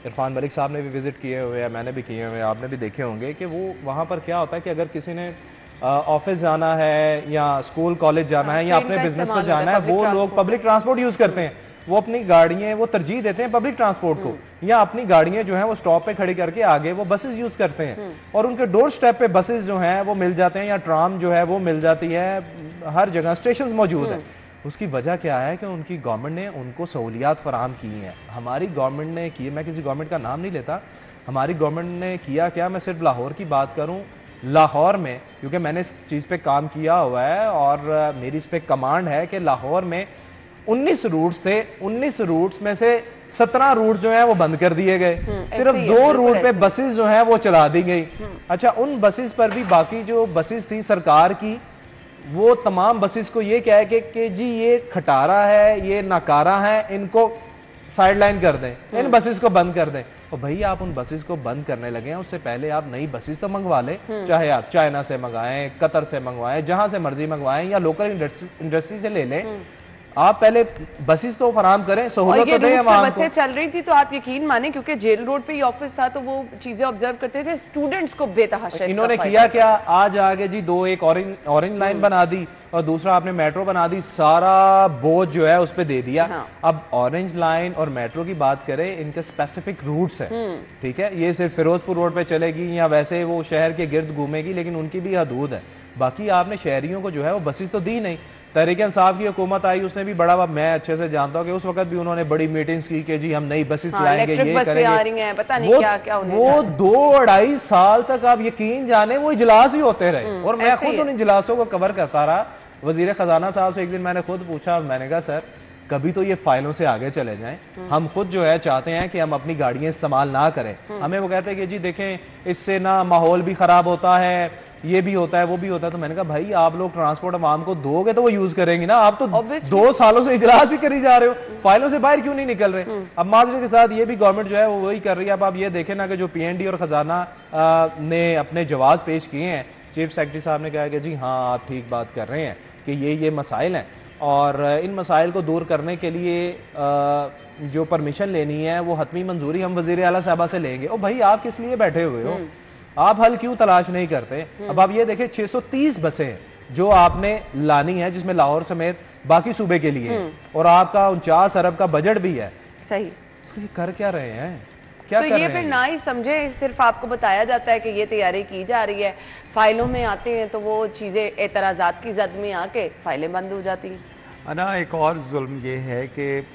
इरफान मलिक साहब ने भी विज़िट किए हुए हैं, मैंने भी किए हुए हैं, आपने भी देखे होंगे कि वो वहाँ पर क्या होता है कि अगर किसी ने ऑफिस जाना है या स्कूल कॉलेज जाना है या अपने बिजनेस पर जाना है, वो लोग पब्लिक ट्रांसपोर्ट यूज़ करते हैं। वो अपनी गाड़ियाँ वो तरजीह देते हैं पब्लिक ट्रांसपोर्ट को, या अपनी गाड़ियाँ जो हैं वो स्टॉप पे खड़ी करके आगे वो बसेस यूज़ करते हैं और उनके डोर स्टेप पे बसेस जो हैं वो मिल जाते हैं या ट्राम जो है वो मिल जाती है, हर जगह स्टेशन मौजूद है। उसकी वजह क्या है कि उनकी गवर्नमेंट ने उनको सहूलियात फराहम की हैं। हमारी गवर्नमेंट ने की, मैं किसी गवर्नमेंट का नाम नहीं लेता, हमारी गवर्नमेंट ने किया क्या, मैं सिर्फ लाहौर की बात करूं, लाहौर में, क्योंकि मैंने इस चीज़ पे काम किया हुआ है और मेरी इस पे कमांड है कि लाहौर में 19 रूट्स थे, 19 रूट्स में से 17 रूट्स जो हैं वो बंद कर दिए गए, सिर्फ 2 रूट पे बसेस जो हैं वो चला दी गई। अच्छा, उन बसेस पर भी बाकी जो बसेस थी सरकार की वो तमाम बसेस को ये कह के जी ये खटारा है, ये नकारा है, इनको साइडलाइन कर दें, इन बसेस को बंद कर दें। और भाई आप उन बसेस को बंद करने लगे हैं, उससे पहले आप नई बसेस तो मंगवा लें, चाहे आप चाइना से मंगाएं, कतर से मंगवाएं, जहां से मर्जी मंगवाएं, या लोकल इंडस्ट्री से ले लें। आप पहले बसेस तो फराम करें, सहूलत तो दें आवाम को। बसें चल रही थी तो आप यकीन माने, क्योंकि जेल रोड पे ही ऑफिस था, तो वो चीजें ऑब्जर्व करते थे, स्टूडेंट्स को बेतहाशा इन्होंने किया क्या, आज आगे जी दो, एक ऑरेंज लाइन बना दी और दूसरा आपने मेट्रो बना दी, सारा बोझ जो है उस पे दे दिया। हाँ। अब ऑरेंज लाइन और मेट्रो की बात करें, इनके स्पेसिफिक रूट्स हैं, ठीक है, ये सिर्फ फिरोजपुर रोड पे चलेगी या वैसे वो शहर के गिर्द घूमेगी, लेकिन उनकी भी हदूद है। बाकी आपने शहरियों को जो है वो बसेस तो दी नहीं। तहरीक इंसाफ की हुकूमत आई, उसने भी बड़ा, मैं अच्छे से जानता हूँ कि उस वक्त भी उन्होंने बड़ी मीटिंग्स की कि जी हम नई बसेस लाएंगे, ये करेंगे, पता नहीं क्या क्या वो 2-2.5 साल तक आप यकीन जाने वो इजलास ही होते रहे। और मैं खुद उन इजलासों को कवर करता रहा। वजीर खजाना साहब से एक दिन मैंने खुद पूछा, मैंने कहा सर कभी तो ये फाइलों से आगे चले जाएं, हम खुद जो है चाहते हैं कि हम अपनी गाड़ियां इस्तेमाल ना करें। हमें वो कहते हैं कि जी देखें इससे ना माहौल भी खराब होता है, ये भी होता है, वो भी होता है। तो मैंने कहा भाई आप लोग ट्रांसपोर्ट अवाम को दोगे तो वो यूज करेंगे ना, आप तो 2 सालों से इजलास ही करी जा रहे हो, फाइलों से बाहर क्यों नहीं निकल रहे। अब माजरे के साथ ये भी गवर्नमेंट जो है वो वही कर रही है। अब आप ये देखें ना कि जो PND और खजाना ने अपने जवाब पेश किए हैं, चीफ सेक्रेटरी साहब ने कहा कि जी हाँ आप ठीक बात कर रहे हैं कि ये मसाइल हैं और इन मसाइल को दूर करने के लिए जो परमिशन लेनी है वो हतमी मंजूरी हम वजीर आला साहबा से लेंगे। ओ भाई आप किस लिए बैठे हुए हो, आप हल क्यों तलाश नहीं करते। अब आप ये देखें 630 बसें जो आपने लानी है, जिसमें लाहौर समेत बाकी सूबे के लिए और आपका 49 अरब का बजट भी है। सही, तो ये कर क्या रहे हैं, क्या तो कर ये रहे फिर हैं? ना ही समझे, सिर्फ आपको बताया जाता है कि ये तैयारी की जा रही है, फाइलों में आते हैं तो वो चीजें एतराजात की जद में आके फाइलें बंद हो जाती हैं। ना एक और जुल्म ये है कि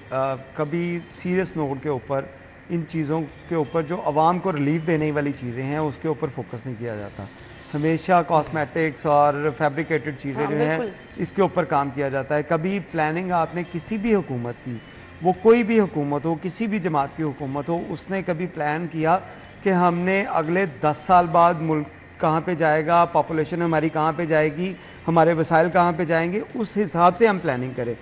कभी सीरियस नोट के ऊपर इन चीज़ों के ऊपर जो आवाम को रिलीफ देने वाली चीज़ें हैं उसके ऊपर फोकस नहीं किया जाता। हमेशा कॉस्मेटिक्स और फैब्रिकेटेड चीज़ें हाँ, जो हैं इसके ऊपर काम किया जाता है। कभी प्लानिंग आपने किसी भी हुकूमत की, वो कोई भी हुकूमत हो, किसी भी जमात की हुकूमत हो, उसने कभी प्लान किया कि हमने अगले 10 साल बाद मुल्क कहाँ पे जाएगा, पॉपुलेशन हमारी कहाँ पे जाएगी, हमारे वसाइल कहाँ पे जाएंगे, उस हिसाब से हम प्लानिंग करें।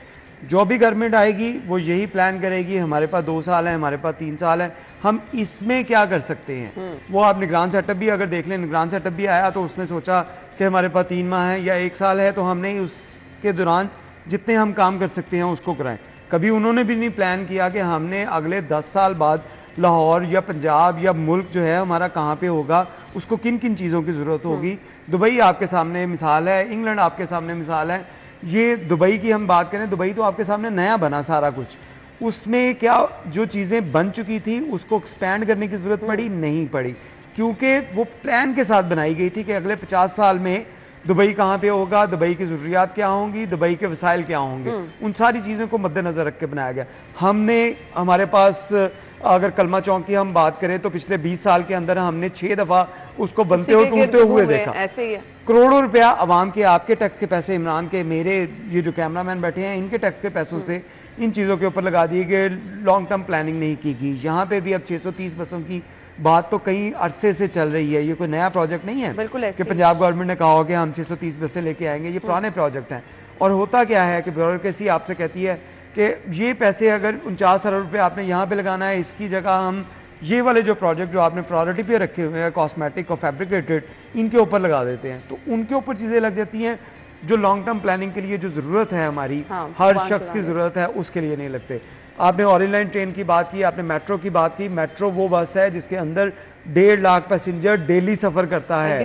जो भी गवर्नमेंट आएगी वो यही प्लान करेगी, हमारे पास 2 साल है, हमारे पास 3 साल है, हम इसमें क्या कर सकते हैं। वो आप निगरान सेटअप भी अगर देख लें, निगरान सेटअप भी आया तो उसने सोचा कि हमारे पास 3 माह है या 1 साल है, तो हमने उसके दौरान जितने हम काम कर सकते हैं उसको कराएं। कभी उन्होंने भी नहीं प्लान किया कि हमने अगले 10 साल बाद लाहौर या पंजाब या मुल्क जो है हमारा कहाँ पे होगा, उसको किन किन चीज़ों की ज़रूरत होगी। दुबई आपके सामने मिसाल है, इंग्लैंड आपके सामने मिसाल है। ये दुबई की हम बात करें, दुबई तो आपके सामने नया बना सारा कुछ, उसमें क्या जो चीज़ें बन चुकी थी उसको एक्सपैंड करने की ज़रूरत पड़ी नहीं पड़ी, क्योंकि वो प्लान के साथ बनाई गई थी कि अगले 50 साल में दुबई कहाँ पे होगा, दुबई की ज़रूरियात क्या होंगी, दुबई के वसाइल क्या होंगे, उन सारी चीज़ों को मद्देनज़र रख के बनाया गया। हमने हमारे पास अगर कलमा चौक की हम बात करें तो पिछले 20 साल के अंदर हमने 6 दफ़ा उसको बनते और टूटते हुए देखा। ऐसे ही है। करोड़ों रुपया आवाम के, आपके टैक्स के पैसे, इमरान के, मेरे, ये जो कैमरामैन बैठे हैं इनके टैक्स के पैसों से इन चीज़ों के ऊपर लगा दिए कि लॉन्ग टर्म प्लानिंग नहीं की गई। यहाँ पे भी अब 630 बसों की बात तो कई अरसे से चल रही है, ये कोई नया प्रोजेक्ट नहीं है बिल्कुल कि पंजाब गवर्नमेंट ने कहा हो कि हम 630 बसें लेके आएंगे, ये पुराने प्रोजेक्ट हैं। और होता क्या है कि ब्यूरोक्रेसी आपसे कहती है कि ये पैसे अगर 49 अरब रुपये आपने यहाँ पे लगाना है, इसकी जगह हम ये वाले जो प्रोजेक्ट जो आपने प्रायोरिटी पे रखे हुए हैं, कॉस्मेटिक और फैब्रिकेटेड, इनके ऊपर लगा देते हैं, तो उनके ऊपर चीज़ें लग जाती हैं जो लॉन्ग टर्म प्लानिंग के लिए जो ज़रूरत है हमारी, हर शख्स की ज़रूरत है, उसके लिए नहीं लगते। आपने ऑरेंज लाइन ट्रेन की बात की, आपने मेट्रो की बात की। मेट्रो वो बस है जिसके अंदर 1.5 लाख पैसेंजर डेली सफ़र करता है।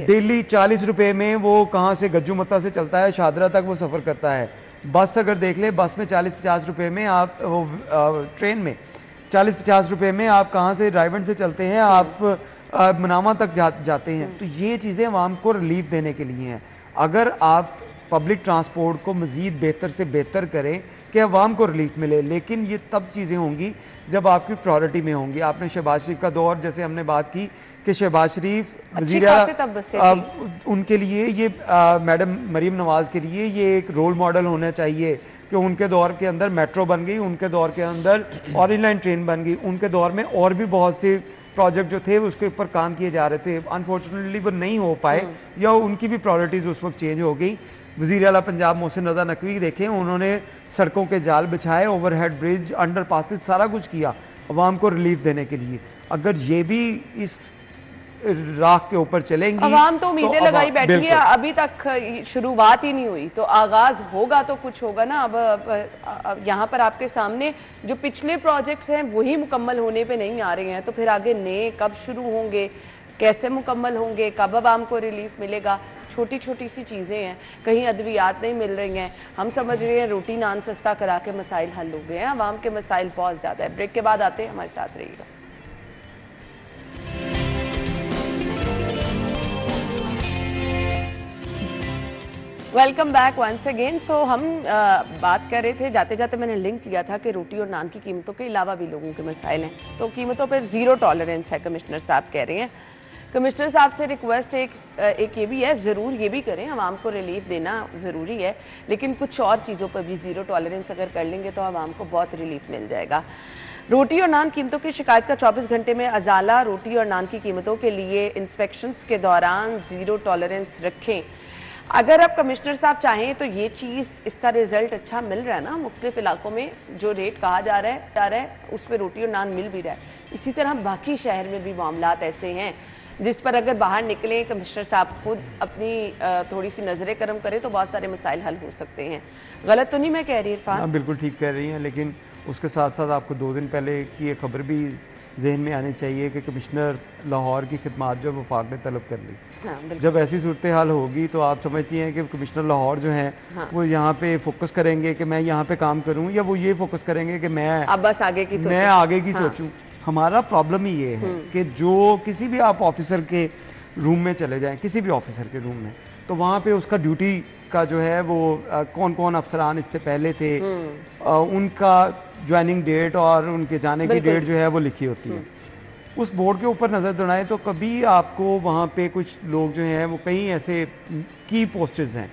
डेली 40 रुपये में वो कहाँ से गज्जूमत्ता से चलता है, शादरा तक वो सफ़र करता है। बस अगर देख लें, बस में 40-50 रुपये में आप, वो ट्रेन में 40-50 रुपये में आप कहाँ से ड्राइवर से चलते हैं, आप मनामा तक जाते हैं। तो ये चीज़ें आवाम को रिलीफ देने के लिए हैं। अगर आप पब्लिक ट्रांसपोर्ट को मज़ीद बेहतर से बेहतर करें कि अवाम को रिलीफ मिले, लेकिन ये तब चीज़ें होंगी जब आपकी प्रायोरिटी में होंगी। आपने शहबाज शरीफ का दौर, जैसे हमने बात की कि शहबाज शरीफ वज़ीर उनके लिए ये मैडम मरीम नवाज़ के लिए ये एक रोल मॉडल होना चाहिए कि उनके दौर के अंदर मेट्रो बन गई, उनके दौर के अंदर ऑरेंज लाइन ट्रेन बन गई, उनके दौर में और भी बहुत से प्रोजेक्ट जो थे उसके ऊपर काम किए जा रहे थे। अनफॉर्चुनेटली वो नहीं हो पाए या उनकी भी प्रायोरिटीज़ उस वक्त चेंज हो गई। वज़ीर आला पंजाब मोहसिन रज़ा नकवी देखें, उन्होंने सड़कों के जाल बिछाए, ओवरहेड ब्रिज, अंडर पासिस, सारा कुछ किया अवाम को रिलीफ देने के लिए। अगर ये भी इस राह के ऊपर चलेंगी, अवाम तो उम्मीदें लगाई बैठी है, बिल्कुल। अभी तक शुरुआत ही नहीं हुई, तो आगाज होगा तो कुछ होगा ना। अब यहाँ पर आपके सामने जो पिछले प्रोजेक्ट्स हैं वही मुकम्मल होने पे नहीं आ रहे हैं, तो फिर आगे नए कब शुरू होंगे, कैसे मुकम्मल होंगे, कब अवाम को रिलीफ मिलेगा? छोटी छोटी सी चीज़ें हैं, कहीं अद्वियात नहीं मिल रही हैं, हम समझ रहे हैं रोटी नान सस्ता करा के मसाइल हल हो गए हैं। अवाम के मसाइल बहुत ज़्यादा है। ब्रेक के बाद आते हैं, हमारे साथ रहिएगा। Welcome back once again. So हम बात कर रहे थे, जाते जाते मैंने लिंक किया था कि रोटी और नान की कीमतों के अलावा भी लोगों के मसाइल हैं, तो कीमतों पर ज़ीरो टॉलरेंस है, कमिश्नर साहब कह रहे हैं। कमिश्नर साहब से रिक्वेस्ट एक ये भी है, ज़रूर ये भी करें, आवाम को रिलीफ देना ज़रूरी है, लेकिन कुछ और चीज़ों पर भी ज़ीरो टॉलरेंस अगर कर लेंगे तो आवाम को बहुत रिलीफ मिल जाएगा। रोटी और नान कीमतों की शिकायत का 24 घंटे में अजाला। रोटी और नान की कीमतों के लिए इंस्पेक्शंस के दौरान ज़ीरो टॉलरेंस रखें। अगर आप कमिश्नर साहब चाहें तो ये चीज़, इसका रिजल्ट अच्छा मिल रहा है ना, मुख्तलिफ इलाकों में जो रेट कहा जा रहा है उस पर रोटी और नान मिल भी रहा है। इसी तरह बाकी शहर में भी मामलात ऐसे हैं जिस पर अगर बाहर निकलें, कमिश्नर साहब खुद अपनी थोड़ी सी नजरें करम करें तो बहुत सारे मसाइल हल हो सकते हैं। गलत तो नहीं मैं कह रही इरफान? हाँ, बिल्कुल ठीक कह रही हैं, लेकिन उसके साथ साथ आपको 2 दिन पहले की एक खबर भी जहन में आनी चाहिए कि कमिश्नर लाहौर की खिदमात जो वफाक ने तलब कर ली। हाँ, जब ऐसी सूरत हाल होगी तो आप समझती हैं कि कमिश्नर लाहौर जो हैं, हाँ। वो यहाँ पे फोकस करेंगे कि मैं यहाँ पे काम करूँ, या वो ये फोकस करेंगे कि मैं अब बस आगे की मैं आगे की हाँ। सोचूं। हमारा प्रॉब्लम ही ये है कि जो किसी भी आप ऑफिसर के रूम में चले जाएं, किसी भी ऑफिसर के रूम में, तो वहाँ पे उसका ड्यूटी का जो है वो कौन कौन अफसरान इससे पहले थे, उनका ज्वाइनिंग डेट और उनके जाने की डेट जो है वो लिखी होती है। उस बोर्ड के ऊपर नज़र दौड़ाएं तो कभी आपको वहाँ पे कुछ लोग जो हैं वो कई ऐसे की पोस्टेज हैं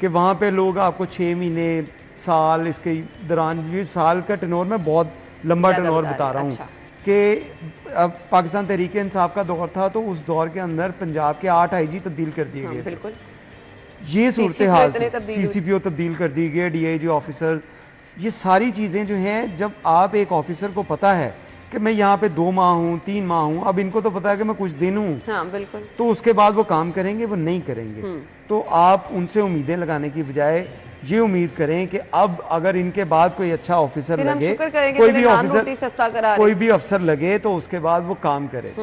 कि वहाँ पे लोग आपको 6 महीने, साल, इसके दौरान, ये साल का टर्नओवर में बहुत लंबा टर्नओवर बता रहा हूँ। अच्छा। कि अब पाकिस्तान तहरीक इंसाफ का दौर था तो उस दौर के अंदर पंजाब के 8 IG तब्दील कर दिए गए। बिल्कुल ये सूरत हाल, CCPO तब्दील कर दी गई, DIG ऑफिसर, ये सारी चीज़ें जो हैं, जब आप एक ऑफिसर को पता है कि मैं यहाँ पे 2 माह हूँ, 3 माह हूँ, अब इनको तो पता है कि मैं कुछ दिन हूँ, हाँ, बिल्कुल, तो उसके बाद वो काम करेंगे, वो नहीं करेंगे। तो आप उनसे उम्मीदें लगाने की बजाय ये उम्मीद करें कि अब अगर इनके बाद कोई अच्छा ऑफिसर लगे, कोई भी अफसर लगे तो उसके बाद वो काम करे।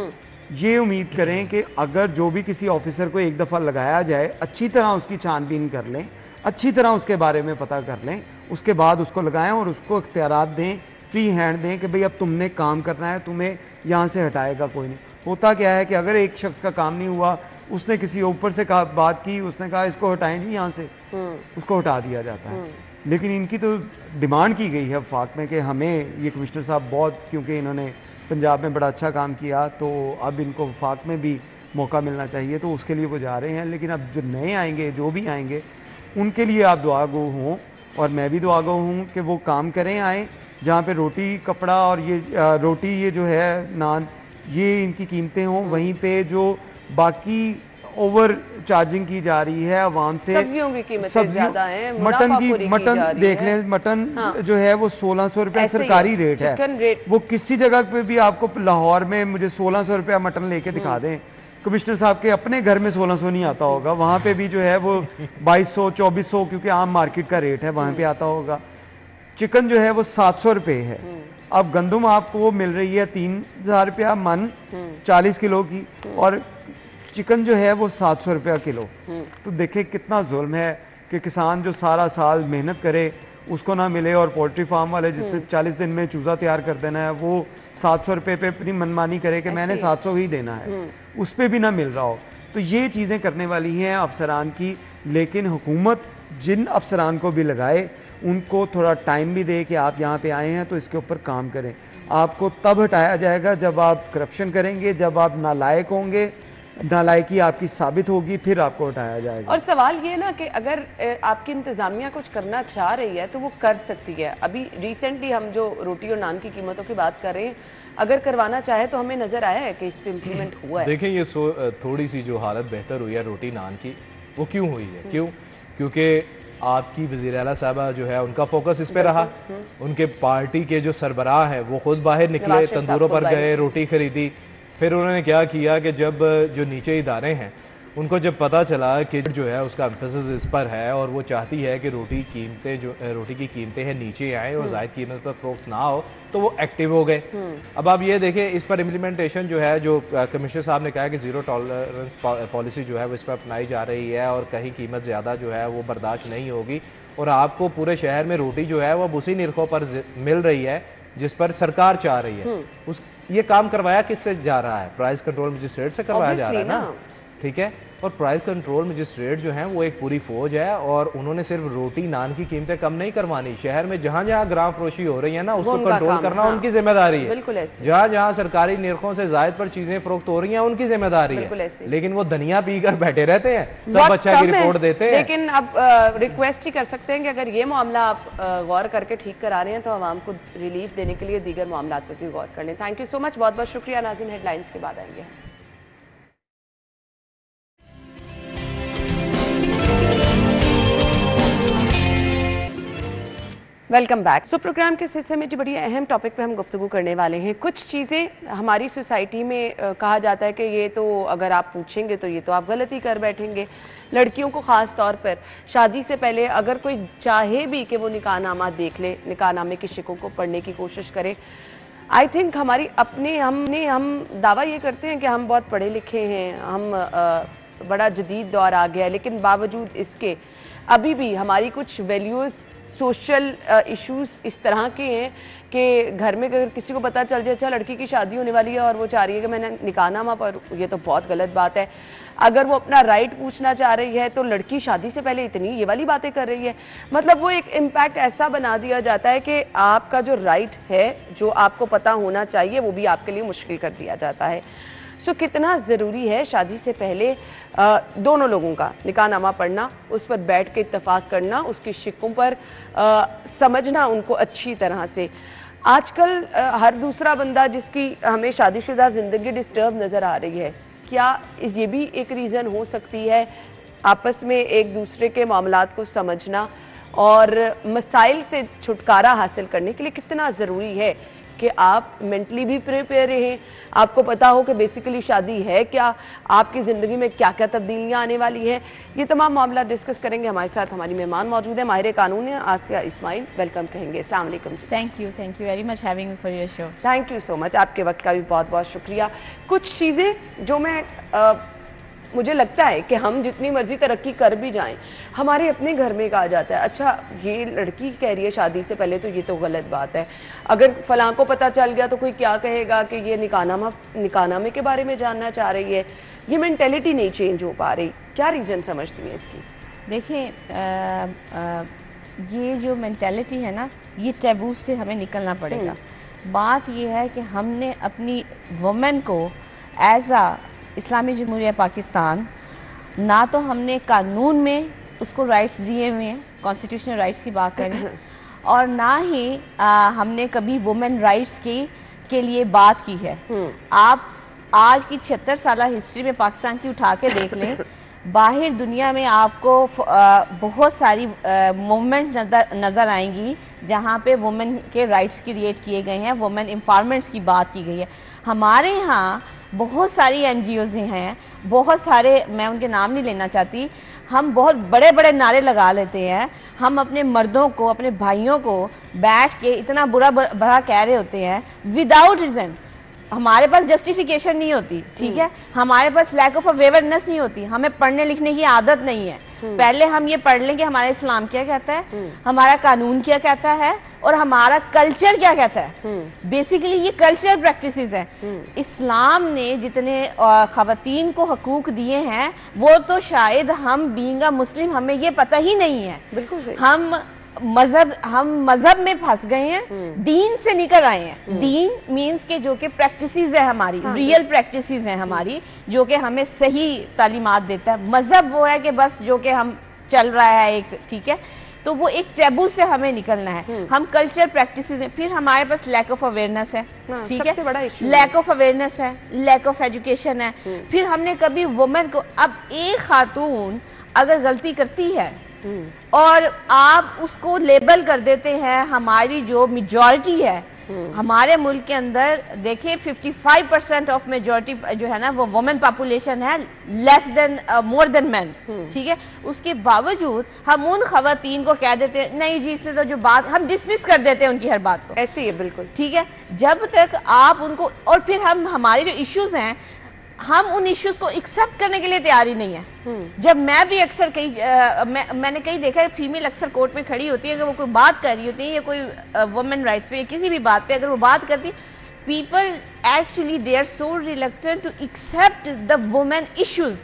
ये उम्मीद करें कि अगर जो भी किसी ऑफिसर को एक दफ़ा लगाया जाए, अच्छी तरह उसकी छानबीन कर लें, अच्छी तरह उसके बारे में पता कर लें, उसके बाद उसको लगाएं और उसको इख्तियारात दें, फ्री हैंड दें कि भाई अब तुमने काम करना है, तुम्हें यहाँ से हटाएगा कोई नहीं। होता क्या है कि अगर एक शख्स का काम नहीं हुआ, उसने किसी ऊपर से बात की, उसने कहा इसको हटाएं जी यहाँ से, उसको हटा दिया जाता है। लेकिन इनकी तो डिमांड की गई है वफाक में कि हमें, ये कमिश्नर साहब बहुत, क्योंकि इन्होंने पंजाब में बड़ा अच्छा काम किया, तो अब इनको वफाक में भी मौका मिलना चाहिए, तो उसके लिए वो जा रहे हैं। लेकिन अब जो नए आएंगे, जो भी आएंगे, उनके लिए आप दुआ गो हों, और मैं भी दुआ गो हूँ कि वो काम करें, आएँ जहाँ पे रोटी, कपड़ा और ये रोटी, ये जो है नान, ये इनकी कीमतें हों, वहीं पे जो बाकी ओवर चार्जिंग की जा रही है आवाम से, सब्जियों की कीमतें ज़्यादा हैं, मटन देख लें, मटन जो है वो 1600 रुपया सरकारी रेट है। वो किसी जगह पे भी आपको लाहौर में मुझे 1600 रुपया मटन लेके दिखा दें, कमिश्नर साहब के अपने घर में 1600 नहीं आता होगा, वहाँ पे भी जो है वो 2200, 2400, क्योंकि आम मार्केट का रेट है, वहाँ पे आता होगा। चिकन जो है वो 700 रुपये है। अब गंदम आपको मिल रही है 3000 रुपया मन 40 किलो की, और चिकन जो है वो 700 रुपया किलो। तो देखें कितना जुल्म है कि किसान जो सारा साल मेहनत करे उसको ना मिले, और पोल्ट्री फार्म वाले जिसने 40 दिन में चूज़ा तैयार कर देना है, वो 700 रुपये पे अपनी मनमानी करे कि मैंने 700 ही देना है, उस पर भी ना मिल रहा हो। तो ये चीज़ें करने वाली हैं अफसरान की। लेकिन हुकूमत जिन अफसरान को भी लगाए, उनको थोड़ा टाइम भी दे कि आप यहाँ पे आए हैं तो इसके ऊपर काम करें। आपको तब हटाया जाएगा जब आप करप्शन करेंगे, जब आप नालायक होंगे, नालायकी आपकी साबित होगी, फिर आपको हटाया जाएगा। और सवाल ये ना कि अगर आपकी इंतजामिया कुछ करना चाह रही है तो वो कर सकती है। अभी रिसेंटली हम जो रोटी और नान की कीमतों की बात कर रहे हैं, अगर करवाना चाहे तो हमें नजर आया है कि इस पे इम्प्लीमेंट हुआ है। देखें, ये थोड़ी सी जो हालत बेहतर हुई है रोटी नान की, वो क्यों हुई है? क्यों क्योंकि आपकी वज़ीर आला साहबा जो है उनका फोकस इस पे रहा, उनके पार्टी के जो सरबराह हैं वो खुद बाहर निकले, तंदूरों पर गए, रोटी खरीदी। फिर उन्होंने क्या किया कि जब जो नीचे इदारे हैं उनको जब पता चला कि जो है उसका एम्फेसिस इस पर है और वो चाहती है कि रोटी की कीमतें हैं नीचे आएँ और ज़ायद कीमत पर फ़रोख्त ना हो, तो वो एक्टिव हो गए। अब आप ये देखें इस पर इम्प्लीमेंटेशन जो है, जो कमिश्नर साहब ने कहा है कि ज़ीरो टॉलरेंस पॉलिसी जो है वो इस पर अपनाई जा रही है और कहीं कीमत ज़्यादा जो है वो बर्दाश्त नहीं होगी और आपको पूरे शहर में रोटी जो है वो अब उसी निरखों पर मिल रही है जिस पर सरकार चाह रही है। ये काम करवाया किससे जा रहा है? प्राइस कंट्रोल मजिस्ट्रेट से करवाया जा रहा है ना, ठीक है। और प्राइस कंट्रोल मजिस्ट्रेट जो हैं वो एक पूरी फौज है और उन्होंने सिर्फ रोटी नान की कीमतें कम नहीं करवानी, शहर में जहां जहां ग्राम फरोशी हो रही है ना उसको कंट्रोल करना उनकी जिम्मेदारी है। जहां जहां सरकारी निरखों से जायद पर चीजें फरोख्त हो रही हैं उनकी जिम्मेदारी है, लेकिन वो धनिया पीकर बैठे रहते हैं, सब अच्छा की रिपोर्ट देते हैं। लेकिन अब रिक्वेस्ट ही कर सकते हैं कि अगर ये मामला आप गौर करके ठीक करा रहे हैं तो आवाम को रिलीफ देने के लिए दीगर मामला पर भी गौर कर लें। थैंक यू सो मच, बहुत बहुत शुक्रिया। नाज़रीन, हेडलाइंस के बाद आएंगे। Welcome back. सो प्रोग्राम के इस हिस्से में जो बड़ी अहम टॉपिक पे हम गुफ्तगू करने वाले हैं। कुछ चीज़ें हमारी सोसाइटी में कहा जाता है कि ये तो अगर आप पूछेंगे तो ये तो आप गलती कर बैठेंगे। लड़कियों को ख़ास तौर पर शादी से पहले अगर कोई चाहे भी कि वो निकाहनामा देख ले, निकाहनामे की शिकों को पढ़ने की कोशिश करे, आई थिंक हमारी हम दावा ये करते हैं कि हम बहुत पढ़े लिखे हैं, हम बड़ा जदीद दौर आ गया है, लेकिन बावजूद इसके अभी भी हमारी कुछ वैल्यूज़, सोशल इश्यूज इस तरह के हैं कि घर में अगर किसी को पता चल जाए अच्छा लड़की की शादी होने वाली है और वो चाह रही है कि मैंने निकाहनामा पर, ये तो बहुत गलत बात है। अगर वो अपना राइट पूछना चाह रही है तो लड़की शादी से पहले इतनी ये वाली बातें कर रही है, मतलब वो एक इम्पैक्ट ऐसा बना दिया जाता है कि आपका जो राइट है, जो आपको पता होना चाहिए, वो भी आपके लिए मुश्किल कर दिया जाता है। सो कितना ज़रूरी है शादी से पहले दोनों लोगों का निकाहनामा पढ़ना, उस पर बैठ के इत्तेफाक करना, उसकी शिकों पर समझना उनको अच्छी तरह से। आजकल हर दूसरा बंदा जिसकी हमें शादीशुदा ज़िंदगी डिस्टर्ब नज़र आ रही है, क्या ये भी एक रीज़न हो सकती है आपस में एक दूसरे के मामलात को समझना और मसाइल से छुटकारा हासिल करने के लिए कितना ज़रूरी है कि आप मेंटली भी प्रिपेयर रहें, आपको पता हो कि बेसिकली शादी है क्या, आपकी ज़िंदगी में क्या क्या तब्दीलियां आने वाली हैं। ये तमाम मामला डिस्कस करेंगे। हमारे साथ हमारी मेहमान मौजूद है, माहिर कानून है आसिया इस्माइल। वेलकम कहेंगे। अस्सलाम वालेकुम जी। Thank you very much having me for your show. Thank you so much, आपके वक्त का भी बहुत बहुत शुक्रिया। कुछ चीज़ें जो मैं मुझे लगता है कि हम जितनी मर्जी तरक्की कर भी जाएं, हमारे अपने घर में कहा जाता है अच्छा ये लड़की कह रही है शादी से पहले तो ये तो गलत बात है, अगर फलां को पता चल गया तो कोई क्या कहेगा कि ये निकाहनामे के बारे में जानना चाह रही है। ये मेंटेलिटी नहीं चेंज हो पा रही, क्या रीज़न समझती हैं इसकी? देखिए ये जो मेंटेलिटी है ना, ये टैबू से हमें निकलना पड़ेगा। बात ये है कि हमने अपनी वुमेन को एज आ इस्लामी जमहूरिया पाकिस्तान, ना तो हमने कानून में उसको राइट्स दिए हुए हैं, कॉन्स्टिट्यूशनल राइट्स की बात करें, और ना ही हमने कभी वुमेन राइट्स के लिए बात की है। आप आज की 76 साल हिस्ट्री में पाकिस्तान की उठा के देख लें, बाहर दुनिया में आपको बहुत सारी मूवमेंट नज़र आएंगी जहाँ पे वुमेन के राइट्स क्रिएट किए गए हैं, वुमेन एम्पावरमेंट्स की बात की गई है। हमारे यहाँ बहुत सारी NGOs हैं, बहुत सारे, मैं उनके नाम नहीं लेना चाहती, हम बहुत बड़े बड़े नारे लगा लेते हैं, हम अपने मर्दों को, अपने भाइयों को बैठ के इतना बुरा भला कह रहे होते हैं विदाउट रीज़न। हमारे पास जस्टिफिकेशन नहीं होती, ठीक है, हमारे पास लैक ऑफ अवेयरनेस नहीं होती, हमें पढ़ने लिखने की आदत नहीं है। पहले हम ये पढ़ लें कि हमारा इस्लाम क्या कहता है, हमारा कानून क्या कहता है और हमारा कल्चर क्या कहता है। बेसिकली ये कल्चर प्रैक्टिसेस हैं। इस्लाम ने जितने खवातीन को हकूक दिए हैं वो तो शायद हम बीइंग अ मुस्लिम हमें ये पता ही नहीं है। बिल्कुल हम मजहब में फंस गए हैं, दीन से निकल आए हैं। दीन मीन्स के जो कि प्रैक्टिसेस है हमारी, रियल प्रैक्टिसेस है हमारी, जो कि हमें सही तालीमात देता है। मजहब वो है कि बस जो कि हम चल रहा है एक, ठीक है, तो वो एक टैबू से हमें निकलना है। हम कल्चर प्रैक्टिसेस में, फिर हमारे पास लैक ऑफ अवेयरनेस है, ठीक है, लैक ऑफ अवेयरनेस है, लैक ऑफ एजुकेशन है। फिर हमने कभी वुमेन को, अब एक खातून अगर गलती करती है और आप उसको लेबल कर देते हैं। हमारी जो मेजॉरिटी है हमारे मुल्क के अंदर, देखिए 55% ऑफ मेजॉरिटी जो है ना वो वुमेन पॉपुलेशन है, less than more than man, ठीक है। उसके बावजूद हम उन खवातीन को कह देते हैं नहीं जी, इसने तो जो बात, हम डिसमिस कर देते हैं उनकी हर बात को, ऐसे ही है बिल्कुल, ठीक है। जब तक आप उनको, और फिर हम हमारे जो इश्यूज हैं हम उन इश्यूज को एक्सेप्ट करने के लिए तैयार ही नहीं है। जब मैं भी अक्सर कई मैंने कई देखा है, फीमेल अक्सर कोर्ट में खड़ी होती है, अगर वो कोई बात कर रही होती है या कोई वुमेन राइट्स पे या किसी भी बात पे अगर वो बात करती, people actually they are so reluctant to accept the women issues.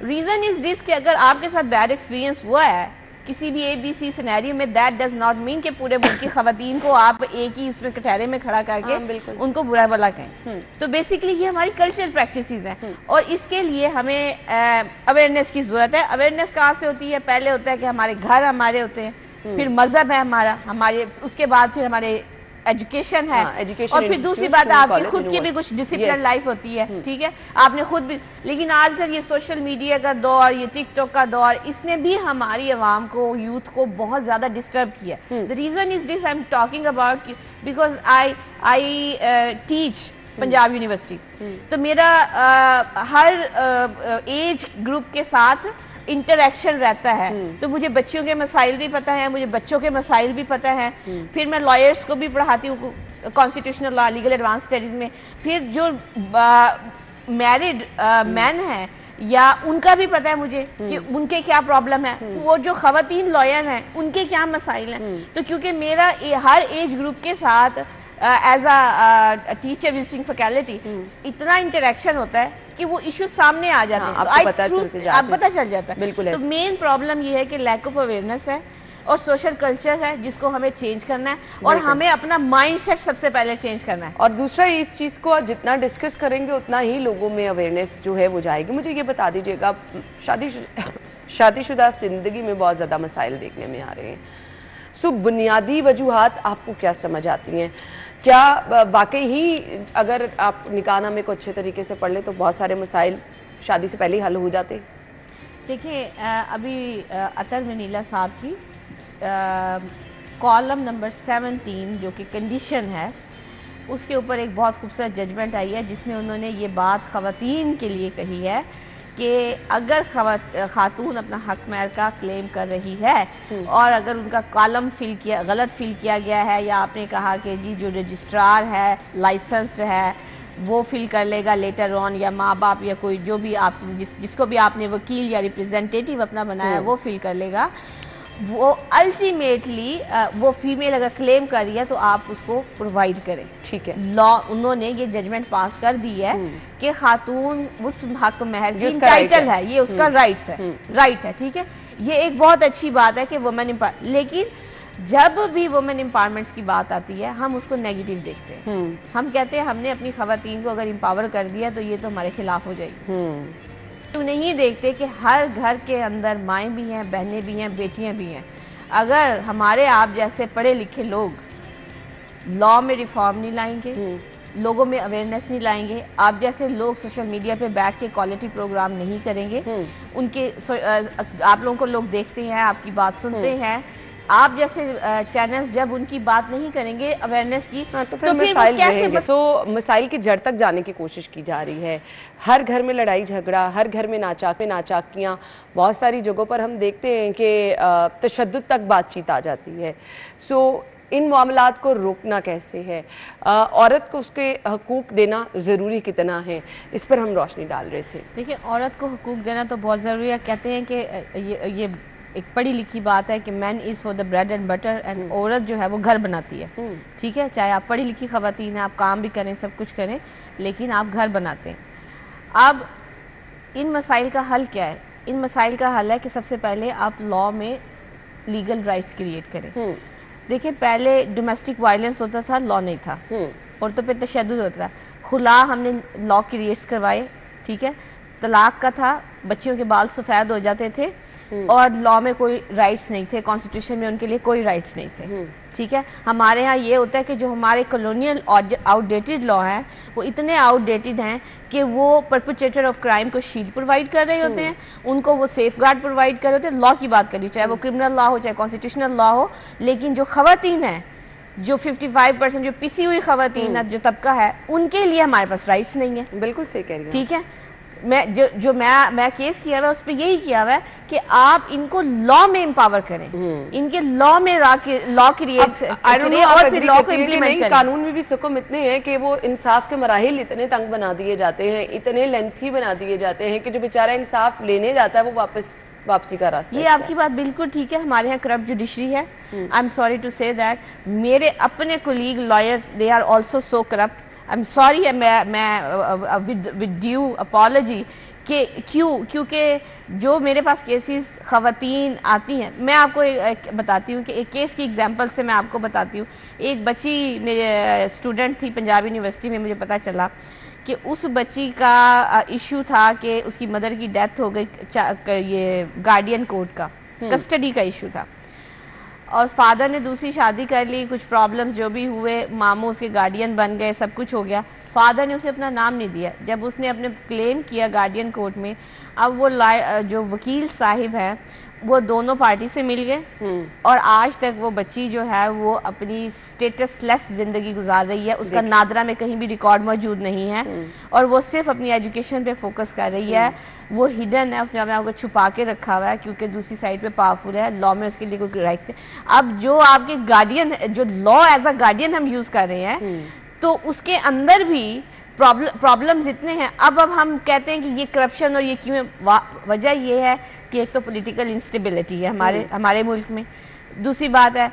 Reason is this कि अगर आपके साथ बैड एक्सपीरियंस हुआ है किसी भी ABC सिनेरियो में, दैट डज नॉट मीन कि पूरे मुल्क की खवातीन को आप एक ही उसमें कटहरे में खड़ा करके उनको बुरा भला कहें। तो बेसिकली ये हमारी कल्चरल प्रैक्टिसेस हैं और इसके लिए हमें अवेयरनेस की जरूरत है। अवेयरनेस कहाँ से होती है? पहले होता है कि हमारे घर हमारे होते हैं, फिर मजहब है हमारा, हमारे उसके बाद फिर हमारे एजुकेशन है, और फिर दूसरी बात आपकी खुद की भी कुछ डिसिप्लिन लाइफ होती है, ठीक है, आपने खुद भी। लेकिन आजकल ये सोशल मीडिया का दौर, ये टिकटॉक का दौर, इसने भी हमारी आवाम को, यूथ को बहुत ज्यादा डिस्टर्ब किया। The reason is this, I am talking about because I teach Punjab university, तो मेरा हर एज ग्रुप के साथ इंटरेक्शन रहता है, तो मुझे बच्चियों के मसाइल भी पता है, मुझे बच्चों के मसाइल भी पता है। फिर मैं लॉयर्स को भी पढ़ाती हूँ constitutional law, legal advance studies में। फिर जो मैरिड मैन हैं या उनका भी पता है मुझे कि उनके क्या प्रॉब्लम है, वो जो खवातीन लॉयर हैं उनके क्या मसाइल हैं। तो क्योंकि मेरा हर एज ग्रुप के साथ as a teacher visiting faculty इतना इंटरेक्शन होता है कि वो इश्यू सामने आ जाते हैं, आप पता चल जाता है। बिल्कुल। तो मेन प्रॉब्लम ये है कि लैक ऑफ अवेयरनेस है और सोशल कल्चर है जिसको हमें चेंज करना है, और हमें अपना माइंडसेट सबसे पहले चेंज करना है। और दूसरा, इस चीज़ को जितना डिस्कस करेंगे उतना ही लोगों में अवेयरनेस जो है वो जाएगी। मुझे ये बता दीजिएगा, शादीशुदा जिंदगी में बहुत ज़्यादा मसाइल देखने में आ रहे हैं, सो बुनियादी वजूहात आपको क्या समझ आती हैं? क्या वाकई ही अगर आप निकाहनामे को अच्छे तरीके से पढ़ ले तो बहुत सारे मसाइल शादी से पहले ही हल हो जाते? देखिए, अभी अतर मनीला साहब की कॉलम नंबर 17 जो कि कंडीशन है, उसके ऊपर एक बहुत खूबसूरत जजमेंट आई है जिसमें उन्होंने ये बात ख़वातीन के लिए कही है कि अगर खातून अपना हक महर का क्लेम कर रही है और अगर उनका कॉलम गलत फिल किया गया है, या आपने कहा कि जी जो रजिस्ट्रार है लाइसेंस्ड है वो फिल कर लेगा लेटर ऑन, या माँ बाप या कोई जो भी आप जिसको भी आपने वकील या रिप्रेजेंटेटिव अपना बनाया वो फिल कर लेगा, वो अल्टीमेटली वो फीमेल अगर क्लेम कर रही है तो आप उसको प्रोवाइड करें। ठीक है, लॉ उन्होंने ये जजमेंट पास कर दी है कि खातून उस हक महर की टाइटल है, ये उसका राइट्स है, राइट है। ठीक है, ये एक बहुत अच्छी बात है कि वुमेन, लेकिन जब भी वुमेन एम्पावरमेंट की बात आती है हम उसको नेगेटिव देखते हैं। हम कहते हैं हमने अपनी खवातीन को अगर एम्पावर कर दिया तो ये तो हमारे खिलाफ हो जाएगी। तो नहीं देखते कि हर घर के अंदर माएँ भी हैं, बहनें भी हैं, बेटियां भी हैं। अगर हमारे आप जैसे पढ़े लिखे लोग लॉ में रिफॉर्म नहीं लाएंगे, लोगों में अवेयरनेस नहीं लाएंगे, आप जैसे लोग सोशल मीडिया पे बैठ के क्वालिटी प्रोग्राम नहीं करेंगे, उनके आप लोगों को लोग देखते हैं, आपकी बात सुनते हैं, आप जैसे चैनल्स जब उनकी बात नहीं करेंगे अवेयरनेस की, तो फिर वो कैसे? तो मिसाइल की जड़ तक जाने की कोशिश की जा रही है। हर घर में लड़ाई झगड़ा, हर घर में नाचाकियाँ, बहुत सारी जगहों पर हम देखते हैं कि तशद्दुद तक बातचीत आ जाती है। सो इन मामलात को रोकना कैसे है? औरत को उसके हकूक देना ज़रूरी कितना है? इस पर हम रोशनी डाल रहे थे। देखिए, औरत को हकूक देना तो बहुत ज़रूरी है। कहते हैं कि ये एक पढ़ी लिखी बात है कि man is for the bread and butter, and औरत जो है वो घर बनाती है। ठीक है, चाहे आप पढ़ी लिखी खवातीन हैं, आप काम भी करें, सब कुछ करें, लेकिन आप घर बनाते हैं। अब इन मसाइल का हल क्या है? इन मसाइल का हल है कि सबसे पहले आप लॉ में लीगल राइट्स क्रिएट करें। देखिए, पहले डोमेस्टिक वायलेंस होता था, लॉ नहीं था, औरतों पे तशद्दुद होता था, खुला हमने लॉ क्रिएट्स करवाए। ठीक है, तलाक का था, बच्चियों के बाल सफ़ेद हो जाते थे, और लॉ में कोई राइट्स नहीं थे, कॉन्स्टिट्यूशन में उनके लिए कोई राइट्स नहीं थे। ठीक है, हमारे यहाँ ये होता है कि जो हमारे कॉलोनियल आउटडेटेड लॉ हैं वो इतने आउटडेटेड हैं कि वो परपेट्रेटर ऑफ क्राइम को शील्ड प्रोवाइड कर रहे होते हैं, उनको वो सेफ गार्ड प्रोवाइड कर रहे होते हैं। लॉ की बात करिए, चाहे वो क्रिमिनल लॉ हो चाहे कॉन्स्टिट्यूशनल लॉ हो, लेकिन जो खवातीन है, जो 55% जो पिसी हुई खवातीन है, जो तबका है, उनके लिए हमारे पास राइट्स नहीं है। बिल्कुल सही कह रही हैं। ठीक है, मैं केस किया हुआ है उस पर यही किया हुआ है कि आप इनको लॉ में एम्पावर करें, इनके लॉ में लॉ क्रिएट करें और फिर लॉ को इम्प्लीमेंट करें। कानून में भी सुकून इतने हैं कि वो इंसाफ के मराहिल इतने तंग बना दिए जाते हैं, इतने लेंथी बना दिए जाते हैं कि जो बेचारा इंसाफ लेने जाता है वो वापसी का रास्ता। ये आपकी बात बिल्कुल ठीक है। हमारे यहाँ करप्ट जुडिशरी है। I am sorry to say that मेरे अपने colleague lawyers they are also so corrupt. I am sorry, मैं विद ड्यू अपॉलॉजी कि क्योंकि जो मेरे पास केसेस खवातीन आती हैं, मैं आपको एक बताती हूँ कि एक केस की एग्जांपल से मैं आपको बताती हूँ। एक बच्ची मेरे स्टूडेंट थी पंजाब यूनिवर्सिटी में, मुझे पता चला कि उस बच्ची का इशू था कि उसकी मदर की डेथ हो गई, ये गार्डियन कोर्ट का कस्टडी का इशू था, और फादर ने दूसरी शादी कर ली, कुछ प्रॉब्लम्स जो भी हुए, मामू उसके गार्डियन बन गए, सब कुछ हो गया। फादर ने उसे अपना नाम नहीं दिया। जब उसने अपने क्लेम किया गार्डियन कोर्ट में, अब वो जो वकील साहिब है वो दोनों पार्टी से मिल गए और आज तक वो बच्ची जो है वो अपनी स्टेटसलेस जिंदगी गुजार रही है। उसका नादरा में कहीं भी रिकॉर्ड मौजूद नहीं है और वो सिर्फ अपनी एजुकेशन पे फोकस कर रही है। वो हिडन है, उसने अपने आप को छुपा के रखा हुआ है क्योंकि दूसरी साइड पे पावरफुल है, लॉ में उसके लिए कोई राइट है। अब जो आपके गार्डियन, जो लॉ एज अ गार्डियन हम यूज कर रहे हैं, तो उसके अंदर भी प्रॉब्लम्स इतने हैं। अब हम कहते हैं कि ये करप्शन और ये क्यों है, वजह ये है कि एक तो पॉलिटिकल इंस्टेबिलिटी है हमारे मुल्क में। दूसरी बात है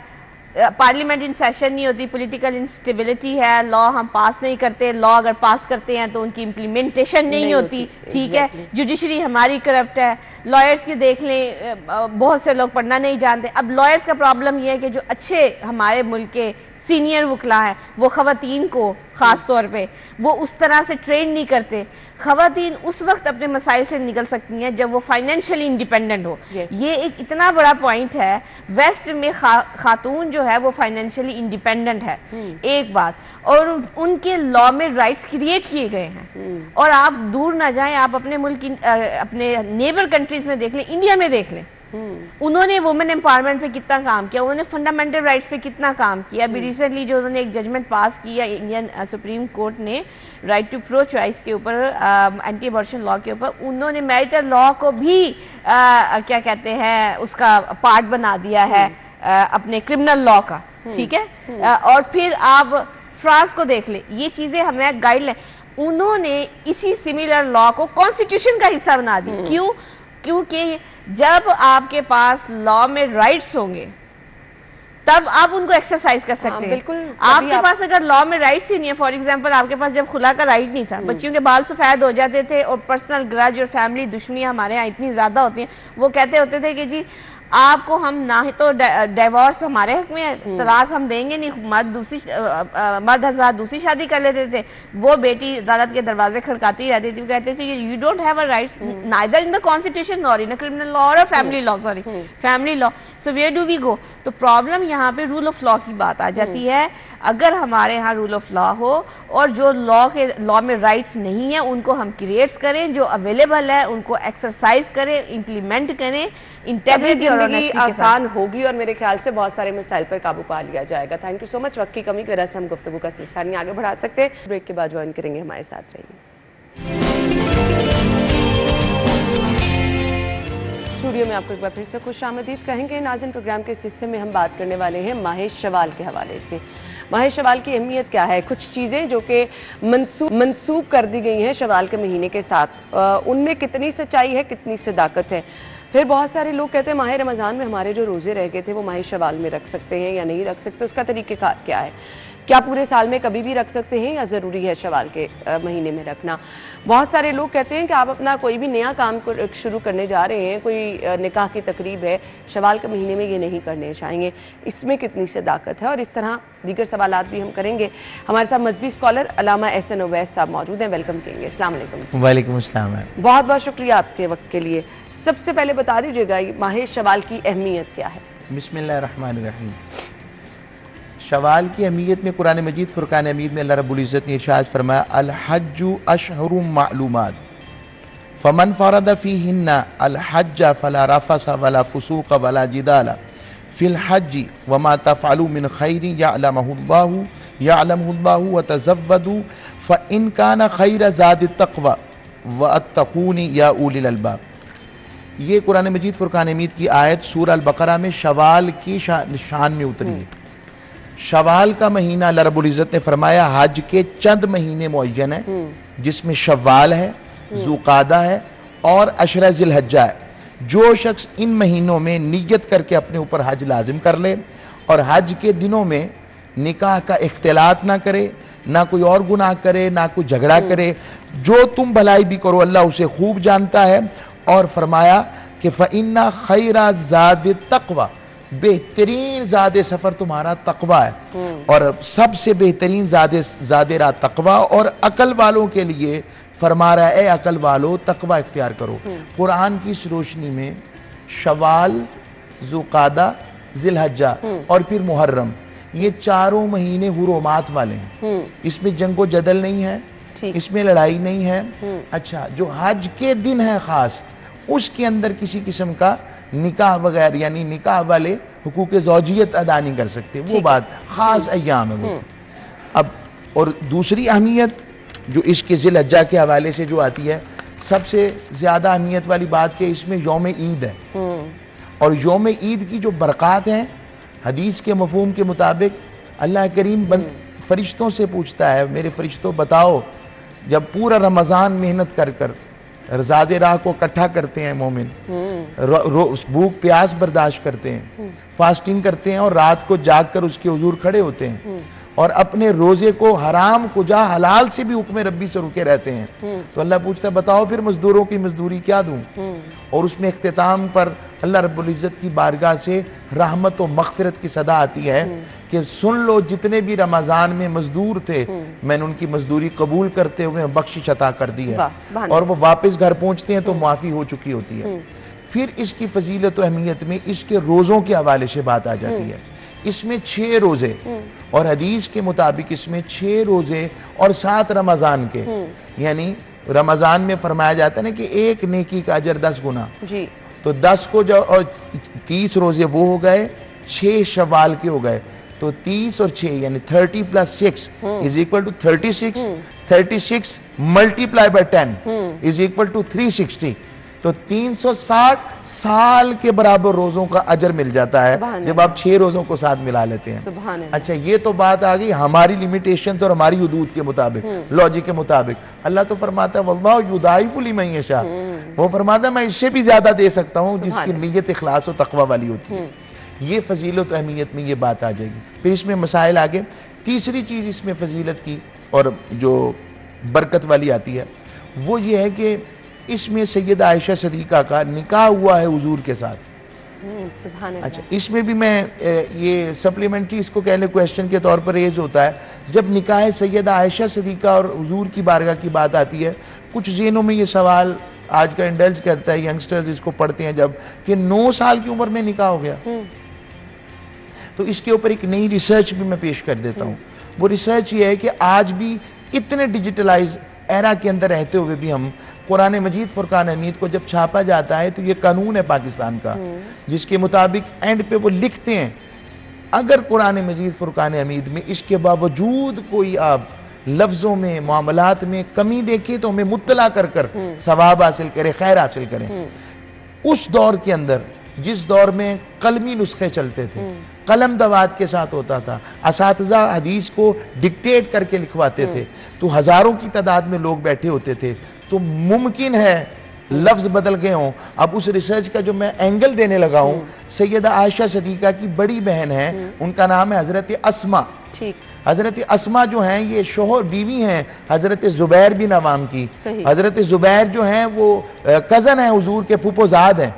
पार्लियामेंट इन सेशन नहीं होती, पॉलिटिकल इंस्टेबिलिटी है, लॉ हम पास नहीं करते, लॉ अगर पास करते हैं तो उनकी इम्प्लीमेंटेशन नहीं होती। ठीक है, जुडिशरी हमारी करप्ट है। लॉयर्स की देख लें, बहुत से लोग पढ़ना नहीं जानते। अब लॉयर्स का प्रॉब्लम ये है कि जो अच्छे हमारे मुल्क के सीनियर वकला है वो खवातीन को ख़ास तौर पे वो उस तरह से ट्रेन नहीं करते। खवातीन उस वक्त अपने मसाइल से निकल सकती हैं जब वो फाइनेंशियली इंडिपेंडेंट हो। ये एक इतना बड़ा पॉइंट है। वेस्ट में खातून जो है वो फाइनेंशियली इंडिपेंडेंट है, एक बात, और उनके लॉ में राइट्स क्रिएट किए गए हैं। और आप दूर ना जाएं, आप अपने मुल्क की अपने नेबर कंट्रीज में देख लें, इंडिया में देख लें, उन्होंने वुमेन एम्पावरमेंट पे कितना काम किया, उन्होंने फंडामेंटल राइट्स पे कितना काम किया। अभी रिसेंटली जो उन्होंने एक जजमेंट पास किया इंडियन सुप्रीम कोर्ट ने राइट टू प्रो चॉइस के ऊपर, एंटी अबॉर्शन लॉ के ऊपर, उन्होंने मैरिटल लॉ को भी क्या कहते हैं उसका पार्ट बना दिया है अपने क्रिमिनल लॉ का। ठीक है, और फिर आप फ्रांस को देख ले, ये चीजें हमें गाइडलाइन, उन्होंने इसी सिमिलर लॉ को कॉन्स्टिट्यूशन का हिस्सा बना दिया। क्यों? क्योंकि जब आपके पास लॉ में राइट्स होंगे तब आप उनको एक्सरसाइज कर सकते हैं। बिल्कुल, आपके पास अगर लॉ में राइट्स ही नहीं है, फॉर एग्जांपल आपके पास जब खुला का राइट नहीं था, बच्चियों के बाल सफेद हो जाते थे और पर्सनल ग्रज और फैमिली दुश्मनियां हमारे यहाँ इतनी ज्यादा होती हैं, वो कहते होते थे कि जी आपको हम ना ही तो डिवोर्स हमारे हक में है, तलाक हम देंगे नहीं, मर्द हज़ार दूसरी शादी कर लेते थे, वो बेटी अदालत के दरवाजे खड़काती रहती थी, कहते थे you don't have a rights neither in the constitution nor in a criminal law और family law, sorry family law, so where do we go. तो प्रॉब्लम यहाँ पे रूल ऑफ लॉ की बात आ जाती है। अगर हमारे यहाँ रूल ऑफ लॉ हो और जो लॉ में राइट्स नहीं है उनको हम क्रिएट्स करें, जो अवेलेबल है उनको एक्सरसाइज करें, इम्प्लीमेंट करें, इंटेग्रिटी आसान होगी और मेरे ख्याल से बहुत सारे मसाइल पर काबू पा लिया जाएगा। Thank you so much. वक्त की कमी की वजह से हम गुफ्तगू का सिलसिला नहीं आगे बढ़ा सकते। ब्रेक के बाद ज्वाइन करेंगे, हमारे साथ रहिए। स्टूडियो में आपको एक बार फिर से खुश आमदीद कहेंगे। नाज़रीन, प्रोग्राम के इस हिस्से में हम बात करने वाले हैं माह शवाल के हवाले से। माह शवाल की अहमियत क्या है, कुछ चीज़ें जो कि मंसूब कर दी गई हैं शवाल के महीने के साथ, उनमें कितनी सच्चाई है, कितनी सदाकत है। फिर बहुत सारे लोग कहते हैं माह रमज़ान में हमारे जो रोज़े रह गए थे वो माह शवाल में रख सकते हैं या नहीं रख सकते, उसका तरीक़ेकार क्या है, क्या पूरे साल में कभी भी रख सकते हैं या ज़रूरी है शवाल के महीने में रखना। बहुत सारे लोग कहते हैं कि आप अपना कोई भी नया काम को शुरू करने जा रहे हैं, कोई निकाह की तकरीब है, शवाल के महीने में ये नहीं करने चाहेंगे, इसमें कितनी सदाकत है, और इस तरह दीगर सवालात भी हम करेंगे। हमारे साथ मजहबी स्कॉलर अल्लामा एहसन उवैस साहब मौजूद हैं, वेलकम करेंगे। अस्सलाम वालेकुम। वालेकुम अस्सलाम। बहुत बहुत शुक्रिया आपके वक्त के लिए। सबसे पहले बता दीजिएगा ये माह शवाल की अहमियत क्या है? बिस्मिल्लाहिर्रहमानिर्रहीम। शवाल की अहमियत में कुरान मजीद फुरकान हमीद में अल्लाह रब्बुल इज़्ज़त ने इरशाद फरमाया, अल हज्जु अशहुरुम मालूमात फमन फरद फीहिन्ना अल हज्ज फला रफसा वला फुसूक वला जिदाला फिल हज्जी वमा तफ़अलू मिन खैरि यअलमुहुल्लाहु व तज़व्वदू फ़इन कान खैर ज़ाद तक़वा व अत्तक़ूनी या उलिल अलबाब। ये कुरान मजीद फुरकान हमीद की आयत सूरह अल बकरा में शवाल की शान में उतरी है। शवाल का महीना अल्लाह रब्बुल इज़्ज़त ने फरमाया हज के चंद महीने मुअय्यन है, जिसमें शवाल है, ज़ुक़ादा है और अशरा ज़िलहज्जा है। जो शख्स इन महीनों में नियत करके अपने ऊपर हज लाजिम कर ले और हज के दिनों में निकाह का इख्तिलात ना करे, ना कोई और गुनाह करे, ना कोई झगड़ा करे, जो तुम भलाई भी करो अल्लाह उसे खूब जानता है। और फरमाया कि फ़इन्ना खैरा ज़ाद तक़वा, बेहतरीन ज़ादे सफ़र तुम्हारा तक़वा है और सबसे बेहतरीन ज़ादे रा तक़वा। और अकल वालों के लिए फरमा रहा है, अकल वालों तक़वा इख्तियार करो। कुरान की इस रोशनी में शवाल, ज़ुक़ादा, ज़िलहज्जा और फिर मुहर्रम, ये चारों महीने हुरुमात वाले हैं। इसमें जंगो जदल नहीं है, इसमें लड़ाई नहीं है। अच्छा, जो हज के दिन है खास, उसके अंदर किसी किस्म का निकाह वगैरह यानी निकाह वाले हुकूक ज़ौजियत अदा नहीं कर सकते, वो बात खास अय्याम है वो। अब और दूसरी अहमियत जो इसके ज़िलहज्जा के हवाले से जो आती है, सबसे ज़्यादा अहमियत वाली बात कि इसमें यौम ईद है और यौम ईद की जो बरक़ात हैं, हदीस के मफ़हूम के मुताबिक अल्लाह करीम फ़रिश्तों से पूछता है, मेरे फ़रिश्तों बताओ, जब पूरा रमज़ान मेहनत कर कर ज़ादे राह को इकट्ठा करते हैं मोमिन, भूख प्यास बर्दाश्त करते हैं, फास्टिंग करते हैं और रात को जाग कर उसके हुजूर खड़े होते हैं और अपने रोजे को हराम कुजा हलाल से भी हुक्म रब्बी से रुके रहते हैं, तो अल्लाह पूछता है बताओ फिर मजदूरों की मजदूरी क्या दूं? और उसमें इख्तिताम पर अल्लाह रब्बुल इज़्ज़त की बारगाह से रहमत और मग़फ़िरत की सदा आती है कि सुन लो, जितने भी रमज़ान में मजदूर थे मैंने उनकी मजदूरी कबूल करते हुए बख्शिश अता कर दी है और वो वापस घर पहुंचते हैं तो माफ़ी हो चुकी होती है। फिर इसकी फजीलत और अहमियत में इसके रोज़ों के हवाले से बात आ जाती है। इसमें 6 रोज़े और हदीस के मुताबिक इसमें 6 रोज़े और 7 रमज़ान के, यानी रमज़ान में फरमाया जाता है ना कि एक नेकी का अजर 10 गुना, तो 10 को जो और 30 रोज़े वो हो गए, 6 शवाल के हो गए, तो 30 और 6 यानी 30 + 6 is equal to 36, 36 multiply by 10 is equal to 360, तो 360 साल के बराबर रोजों का अजर मिल जाता है जब आप 6 रोजों को साथ मिला लेते हैं। अच्छा, ये तो बात आ गई हमारी लिमिटेशंस और हमारी हुदूद के मुताबिक, लॉजिक के मुताबिक। अल्लाह तो फरमाता है वल्लाहु युदाइफु लिमन यशा, वो फरमाता है मैं इससे भी ज्यादा दे सकता हूँ जिसकी नीयत इखलास और तकवा वाली होती है। ये फजीलत अहमियत में ये बात आ जाएगी। फिर इसमें मसाइल आगे। तीसरी चीज इसमें फजीलत की और जो बरकत वाली आती है वो ये है कि इसमें सैयदा आयशा सदीका का निकाह हुआ है हुजूर के साथ। अच्छा, इसमें भी मैं ये सप्लीमेंट्री इसको कहने क्वेश्चन के तौर पर रेज होता है, जब निकाह सैयदा आयशा सदीका और हुजूर की बारगाह की बात आती है, कुछ ज़हनों में ये सवाल आज का इंडल्ज करता है, यंगस्टर्स इसको पढ़ते हैं जब कि 9 साल की उम्र में निकाह हो गया। तो इसके ऊपर एक नई रिसर्च भी मैं पेश कर देता हूँ। वो रिसर्च ये है कि आज भी इतने डिजिटलाइज एरा के अंदर रहते हुए भी हम कुरान मजीद फुरकान हमीद को जब छापा जाता है तो ये कानून है पाकिस्तान का जिसके मुताबिक एंड पे वो लिखते हैं अगर कुरान मजीद फुरकान हमीद में इसके बावजूद कोई आप लफ्ज़ों में मामलात में कमी देखे तो हमें मुत्तला कर कर सवाब हासिल करें, खैर हासिल करें। उस दौर के अंदर जिस दौर में कलमी नुस्खे चलते थे, कलम दवात के साथ होता था, असातिज़ा हदीस को डिक्टेट करके लिखवाते थे, तो हज़ारों की तादाद में लोग बैठे होते थे, तो मुमकिन है लफ्ज़ बदल गए हों। अब उस रिसर्च का जो मैं एंगल देने लगा हूँ, सैयदा आयशा सदीका की बड़ी बहन है, उनका नाम है हज़रत अस्मा। हज़रत अस्मा जो हैं ये शोहर बीवी हैं हज़रत ज़ुबैर बिन अवाम की। हज़रत ज़ुबैर जो हैं वो कज़न है हुजूर के फूफोजाद हैं,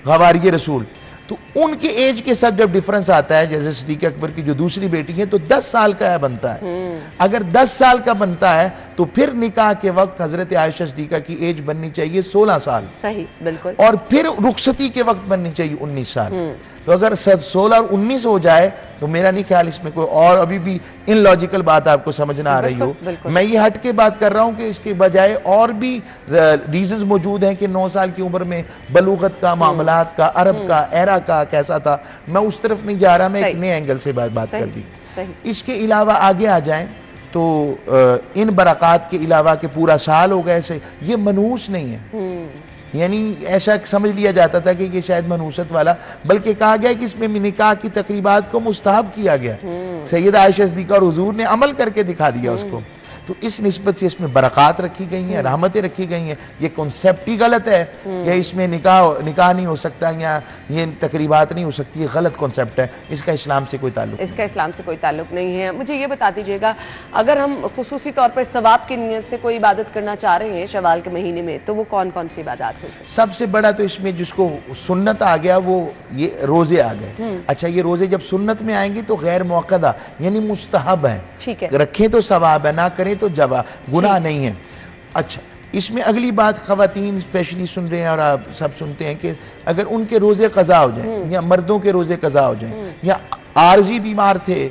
गवारी रसूल। तो उनके एज के साथ जब डिफरेंस आता है, जैसे सिद्दीक़ अकबर की जो दूसरी बेटी है, तो 10 साल का है बनता है। अगर 10 साल का बनता है तो फिर निकाह के वक्त हजरत आयशा सिद्दीका की एज बननी चाहिए 16 साल, सही, बिल्कुल। और फिर रुखसती के वक्त बननी चाहिए 19 साल। तो अगर 16 और 19 हो जाए तो मेरा नहीं ख्याल इसमें कोई और अभी भी इन लॉजिकल बात आपको समझ ना आ रही हो। बिल्कुल। मैं ये हट के बात कर रहा हूं कि इसके बजाय और भी रीजंस मौजूद हैं कि 9 साल की उम्र में बलूगत का, मामलात का, अरब का, एरा का कैसा था, मैं उस तरफ नहीं जा रहा, मैं एक नए एंगल से बात कर दी। इसके अलावा आगे आ जाएं तो इन बरक़ात के अलावा के पूरा साल हो गए से ये मनूस नहीं है, यानी ऐसा समझ लिया जाता था कि ये शायद मनूसत वाला, बल्कि कहा गया कि इसमें निकाह की तकरीबात को मुस्तहब किया गया। सैयद आयशा सिद्दीका और हुजूर ने अमल करके दिखा दिया उसको। तो इस निस्बत से इसमें बरक़ात रखी गई हैं, रहमतें रखी गई हैं। ये कॉन्सेप्ट ही गलत है कि इसमें निकाह नहीं हो सकता या ये तकरीबात नहीं हो सकती, ये गलत कॉन्सेप्ट है, इसका इस्लाम से कोई ताल्लुक इसका इस्लाम से कोई ताल्लुक नहीं है। मुझे ये बता दीजिएगा, अगर हम खुसूसी तौर पर सवाब की नीयत से कोई इबादत करना चाह रहे हैं शवाल के महीने में, तो वो कौन कौन सी इबादत हो सकती है? सबसे बड़ा तो इसमें जिसको सुन्नत आ गया वो ये रोजे आ गए। अच्छा, ये रोजे जब सुन्नत में आएंगे तो गैर मुअक्कदा यानी मुस्तहब है, ठीक है, रखें तो सवाब है, ना करें तो जवा गुनाह नहीं है। अच्छा, इसमें अगली बात खवातीन स्पेशली सुन रहे हैं और आप सब सुनते हैं कि अगर उनके रोजे कज़ा हो जाए या मर्दों के रोजे कज़ा हो जाए या आर्जी बीमार थे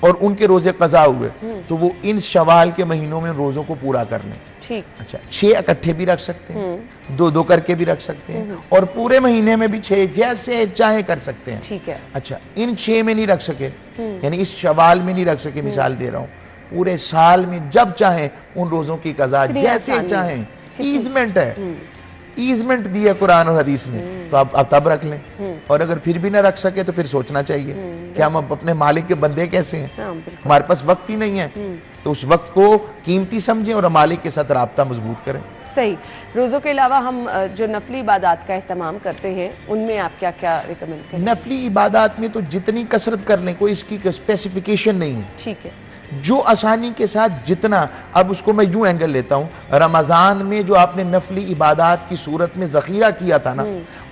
और उनके रोजे कज़ा हुए तो वो इन शवाल के महीनों में रोजों को पूरा कर लें। ठीक। अच्छा, 6 इकट्ठे भी रख सकते हैं, 2-2 करके भी रख सकते हैं, और पूरे महीने में भी 6 जैसे चाहे कर सकते हैं। ठीक है। अच्छा, इन 6 में नहीं रख सके, यानी इस शवाल में नहीं रख सके, मिसाल दे रहा हूँ, पूरे साल में जब चाहे उन रोजों की कज़ा जैसे चाहे, ईजमेंट है, ईजमेंट दी है कुरान और हदीस ने, तो आप तब रख लें। और अगर फिर भी ना रख सके तो फिर सोचना चाहिए कि हम अपने मालिक के बंदे कैसे हैं, हमारे पास वक्त ही नहीं है, तो उस वक्त को कीमती समझें और मालिक के साथ राब्ता मजबूत करें। सही। रोज़ों के अलावा हम जो नफली इबादत का एहतमाम करते हैं उनमें आप क्या क्या रिकमेंड करें? नफली इबादत में तो जितनी कसरत कर लें, कोई इसकी स्पेसिफिकेशन नहीं है। ठीक है। जो आसानी के साथ जितना, अब उसको मैं यूं एंगल लेता हूं, रमजान में जो आपने नफली इबादत की सूरत में जखीरा किया था ना,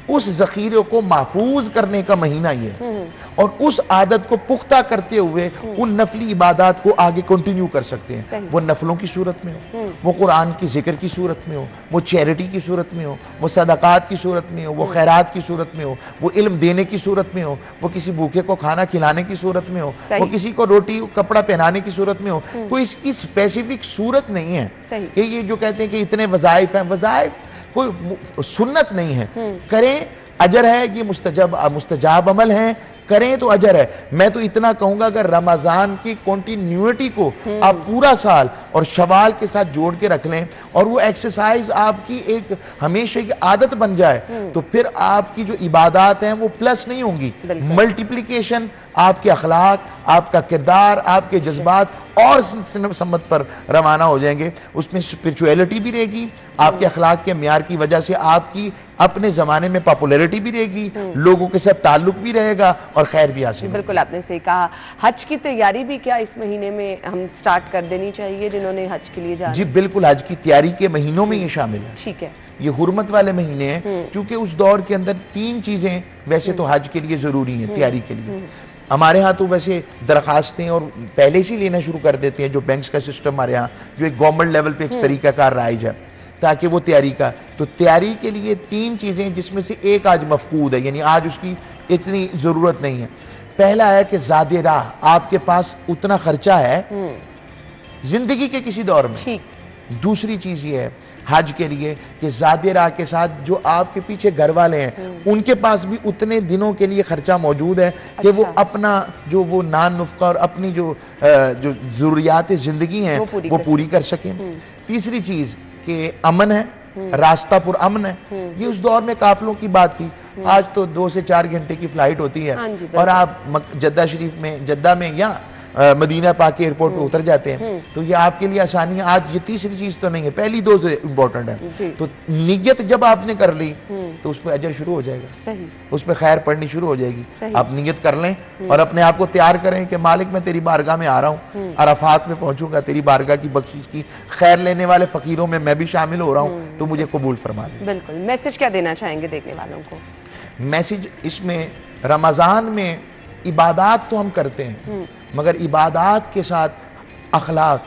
उस जखीरे को महफूज करने का महीना ये है, और उस आदत को पुख्ता करते हुए उन नफली इबादत को आगे कंटिन्यू कर सकते हैं। वो नफलों की सूरत में हो, वो कुरान की जिक्र की सूरत में हो, वो चैरिटी की सूरत में हो, वो सदकात की सूरत में हो, वो खैरात की सूरत में हो, वो इल्म देने की सूरत में हो, वो किसी भूखे को खाना खिलाने की सूरत में हो, वो किसी को रोटी कपड़ा पहनाने की सूरत में हो। कोई इसकी स्पेसिफिक सूरत नहीं है कि ये जो कहते हैं कि इतने वज़ाइफ हैं, वज़ाइफ कोई सुन्नत नहीं है। करें, अजर है, ये मुस्तजाब अमल है, करें तो अजर है। मैं तो इतना कहूंगा अगर रमजान की कंटिन्यूटी को आप पूरा साल और शवाल के साथ जोड़ के रख लें और वो एक्सरसाइज आपकी एक हमेशा की आदत बन जाए, तो फिर आपकी जो इबादत हैं वो प्लस नहीं होंगी, मल्टीप्लिकेशन, आपके अखलाक, आपका किरदार, आपके जज्बात और सम्मत पर रवाना हो जाएंगे। उसमें स्पिरिचुअलिटी भी रहेगी, आपके अखलाक के म्यार की वजह से आपकी अपने जमाने में पॉपुलैरिटी भी रहेगी, लोगों के साथ ताल्लुक भी रहेगा और खैर भी हासिल। बिल्कुल आपने सही कहा। हज की तैयारी भी क्या इस महीने में हम स्टार्ट कर देनी चाहिए जिन्होंने हज के लिए जाना? जी बिल्कुल, हज की तैयारी के महीनों में ये शामिल है। ठीक है। ये हुर्मत वाले महीने हैं, क्योंकि उस दौर के अंदर 3 चीजें वैसे तो हज के लिए जरूरी हैं, तैयारी के लिए। हमारे यहाँ तो वैसे दरखास्तें और पहले से लेना शुरू कर देते हैं, जो बैंक्स का सिस्टम हमारे यहाँ, जो एक गवर्नमेंट लेवल पे एक तरीकाकार राइज है, ताकि वो तैयारी का, तो तैयारी के लिए 3 चीजें, जिसमें से एक आज मफकूद है, यानी आज उसकी इतनी जरूरत नहीं है। पहला है कि ज़ादे राह, आपके पास उतना खर्चा है जिंदगी के किसी दौर में। दूसरी चीज ये है हज के लिए कि ज़ादे राह के साथ जो आपके पीछे घर वाले हैं उनके पास भी उतने दिनों के लिए खर्चा मौजूद है कि वो अपना जो वो नान नुफ्का और अपनी जो ज़रूरियात ज़िंदगी हैं वो पूरी कर सकें। तीसरी चीज कि अमन है, रास्ता पुर अमन है। ये उस दौर में काफिलों की बात थी, आज तो 2 से 4 घंटे की फ्लाइट होती है और आप जद्दा शरीफ में, जद्दा में या मदीना पाक एयरपोर्ट पे उतर जाते हैं, तो ये आपके लिए आसानी है। आज ये तीसरी चीज तो नहीं है, पहली 2 से इम्पोर्टेंट है। तो नियत जब आपने कर ली तो उस पर अजर शुरू हो जाएगा, उस पर खैर पढ़नी शुरू हो जाएगी। आप नियत कर लें और अपने आप को तैयार करें कि मालिक मैं तेरी बारगाह में आ रहा हूँ, अराफात में पहुंचूंगा, तेरी बारगाह की बख्शिश की खैर लेने वाले फकीरों में मैं भी शामिल हो रहा हूँ, तो मुझे कबूल फरमा ले। बिल्कुल। मैसेज क्या देना चाहेंगे देखने वालों को? मैसेज इसमें, रमजान में इबादत तो हम करते हैं, मगर इबादत के साथ अखलाक,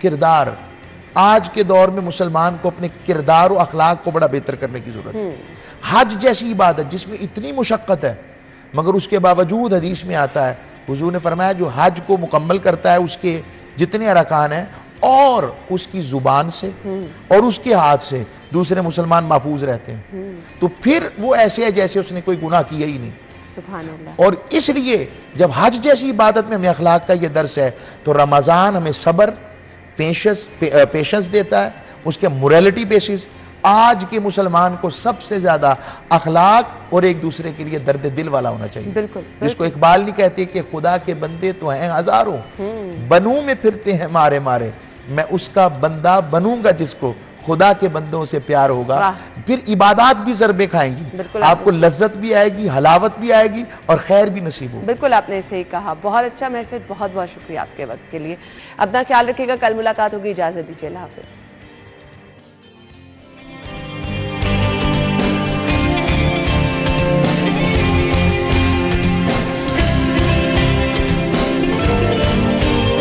किरदार, आज के दौर में मुसलमान को अपने किरदार और अखलाक को बड़ा बेहतर करने की जरूरत है। हज जैसी इबादत जिसमें इतनी मुशक्क़त है मगर उसके बावजूद हदीस में आता है, हुजूर ने फरमाया जो हज को मुकम्मल करता है उसके जितने अरकान हैं और उसकी जुबान से और उसके हाथ से दूसरे मुसलमान महफूज रहते हैं, तो फिर वो ऐसे है जैसे उसने कोई गुनाह किया ही नहीं। सुभान अल्लाह। और इसलिए जब हज जैसी इबादत में हमें अखलाक का ये दर्स है तो रमज़ान हमें सब्र पेशेंस देता है, उसके मोरालिटी बेसिस। आज के मुसलमान को सबसे ज्यादा अखलाक और एक दूसरे के लिए दर्द दिल वाला होना चाहिए। बिल्कुल, जिसको इकबाल नहीं कहते कि खुदा के बंदे तो हैं हजारों, बनू में फिरते हैं मारे मारे, मैं उसका बंदा बनूंगा जिसको खुदा के बंदों से प्यार होगा। फिर इबादत भी ज़रबे खाएंगी, आपको लज्जत भी आएगी, हलावत भी आएगी और खैर भी नसीब होगी। बिल्कुल आपने सही कहा, बहुत अच्छा मैसेज, बहुत बहुत शुक्रिया आपके वक्त के लिए। अपना ख्याल रखिएगा, कल मुलाकात होगी, इजाजत दीजिए, अल्लाह हाफिज़।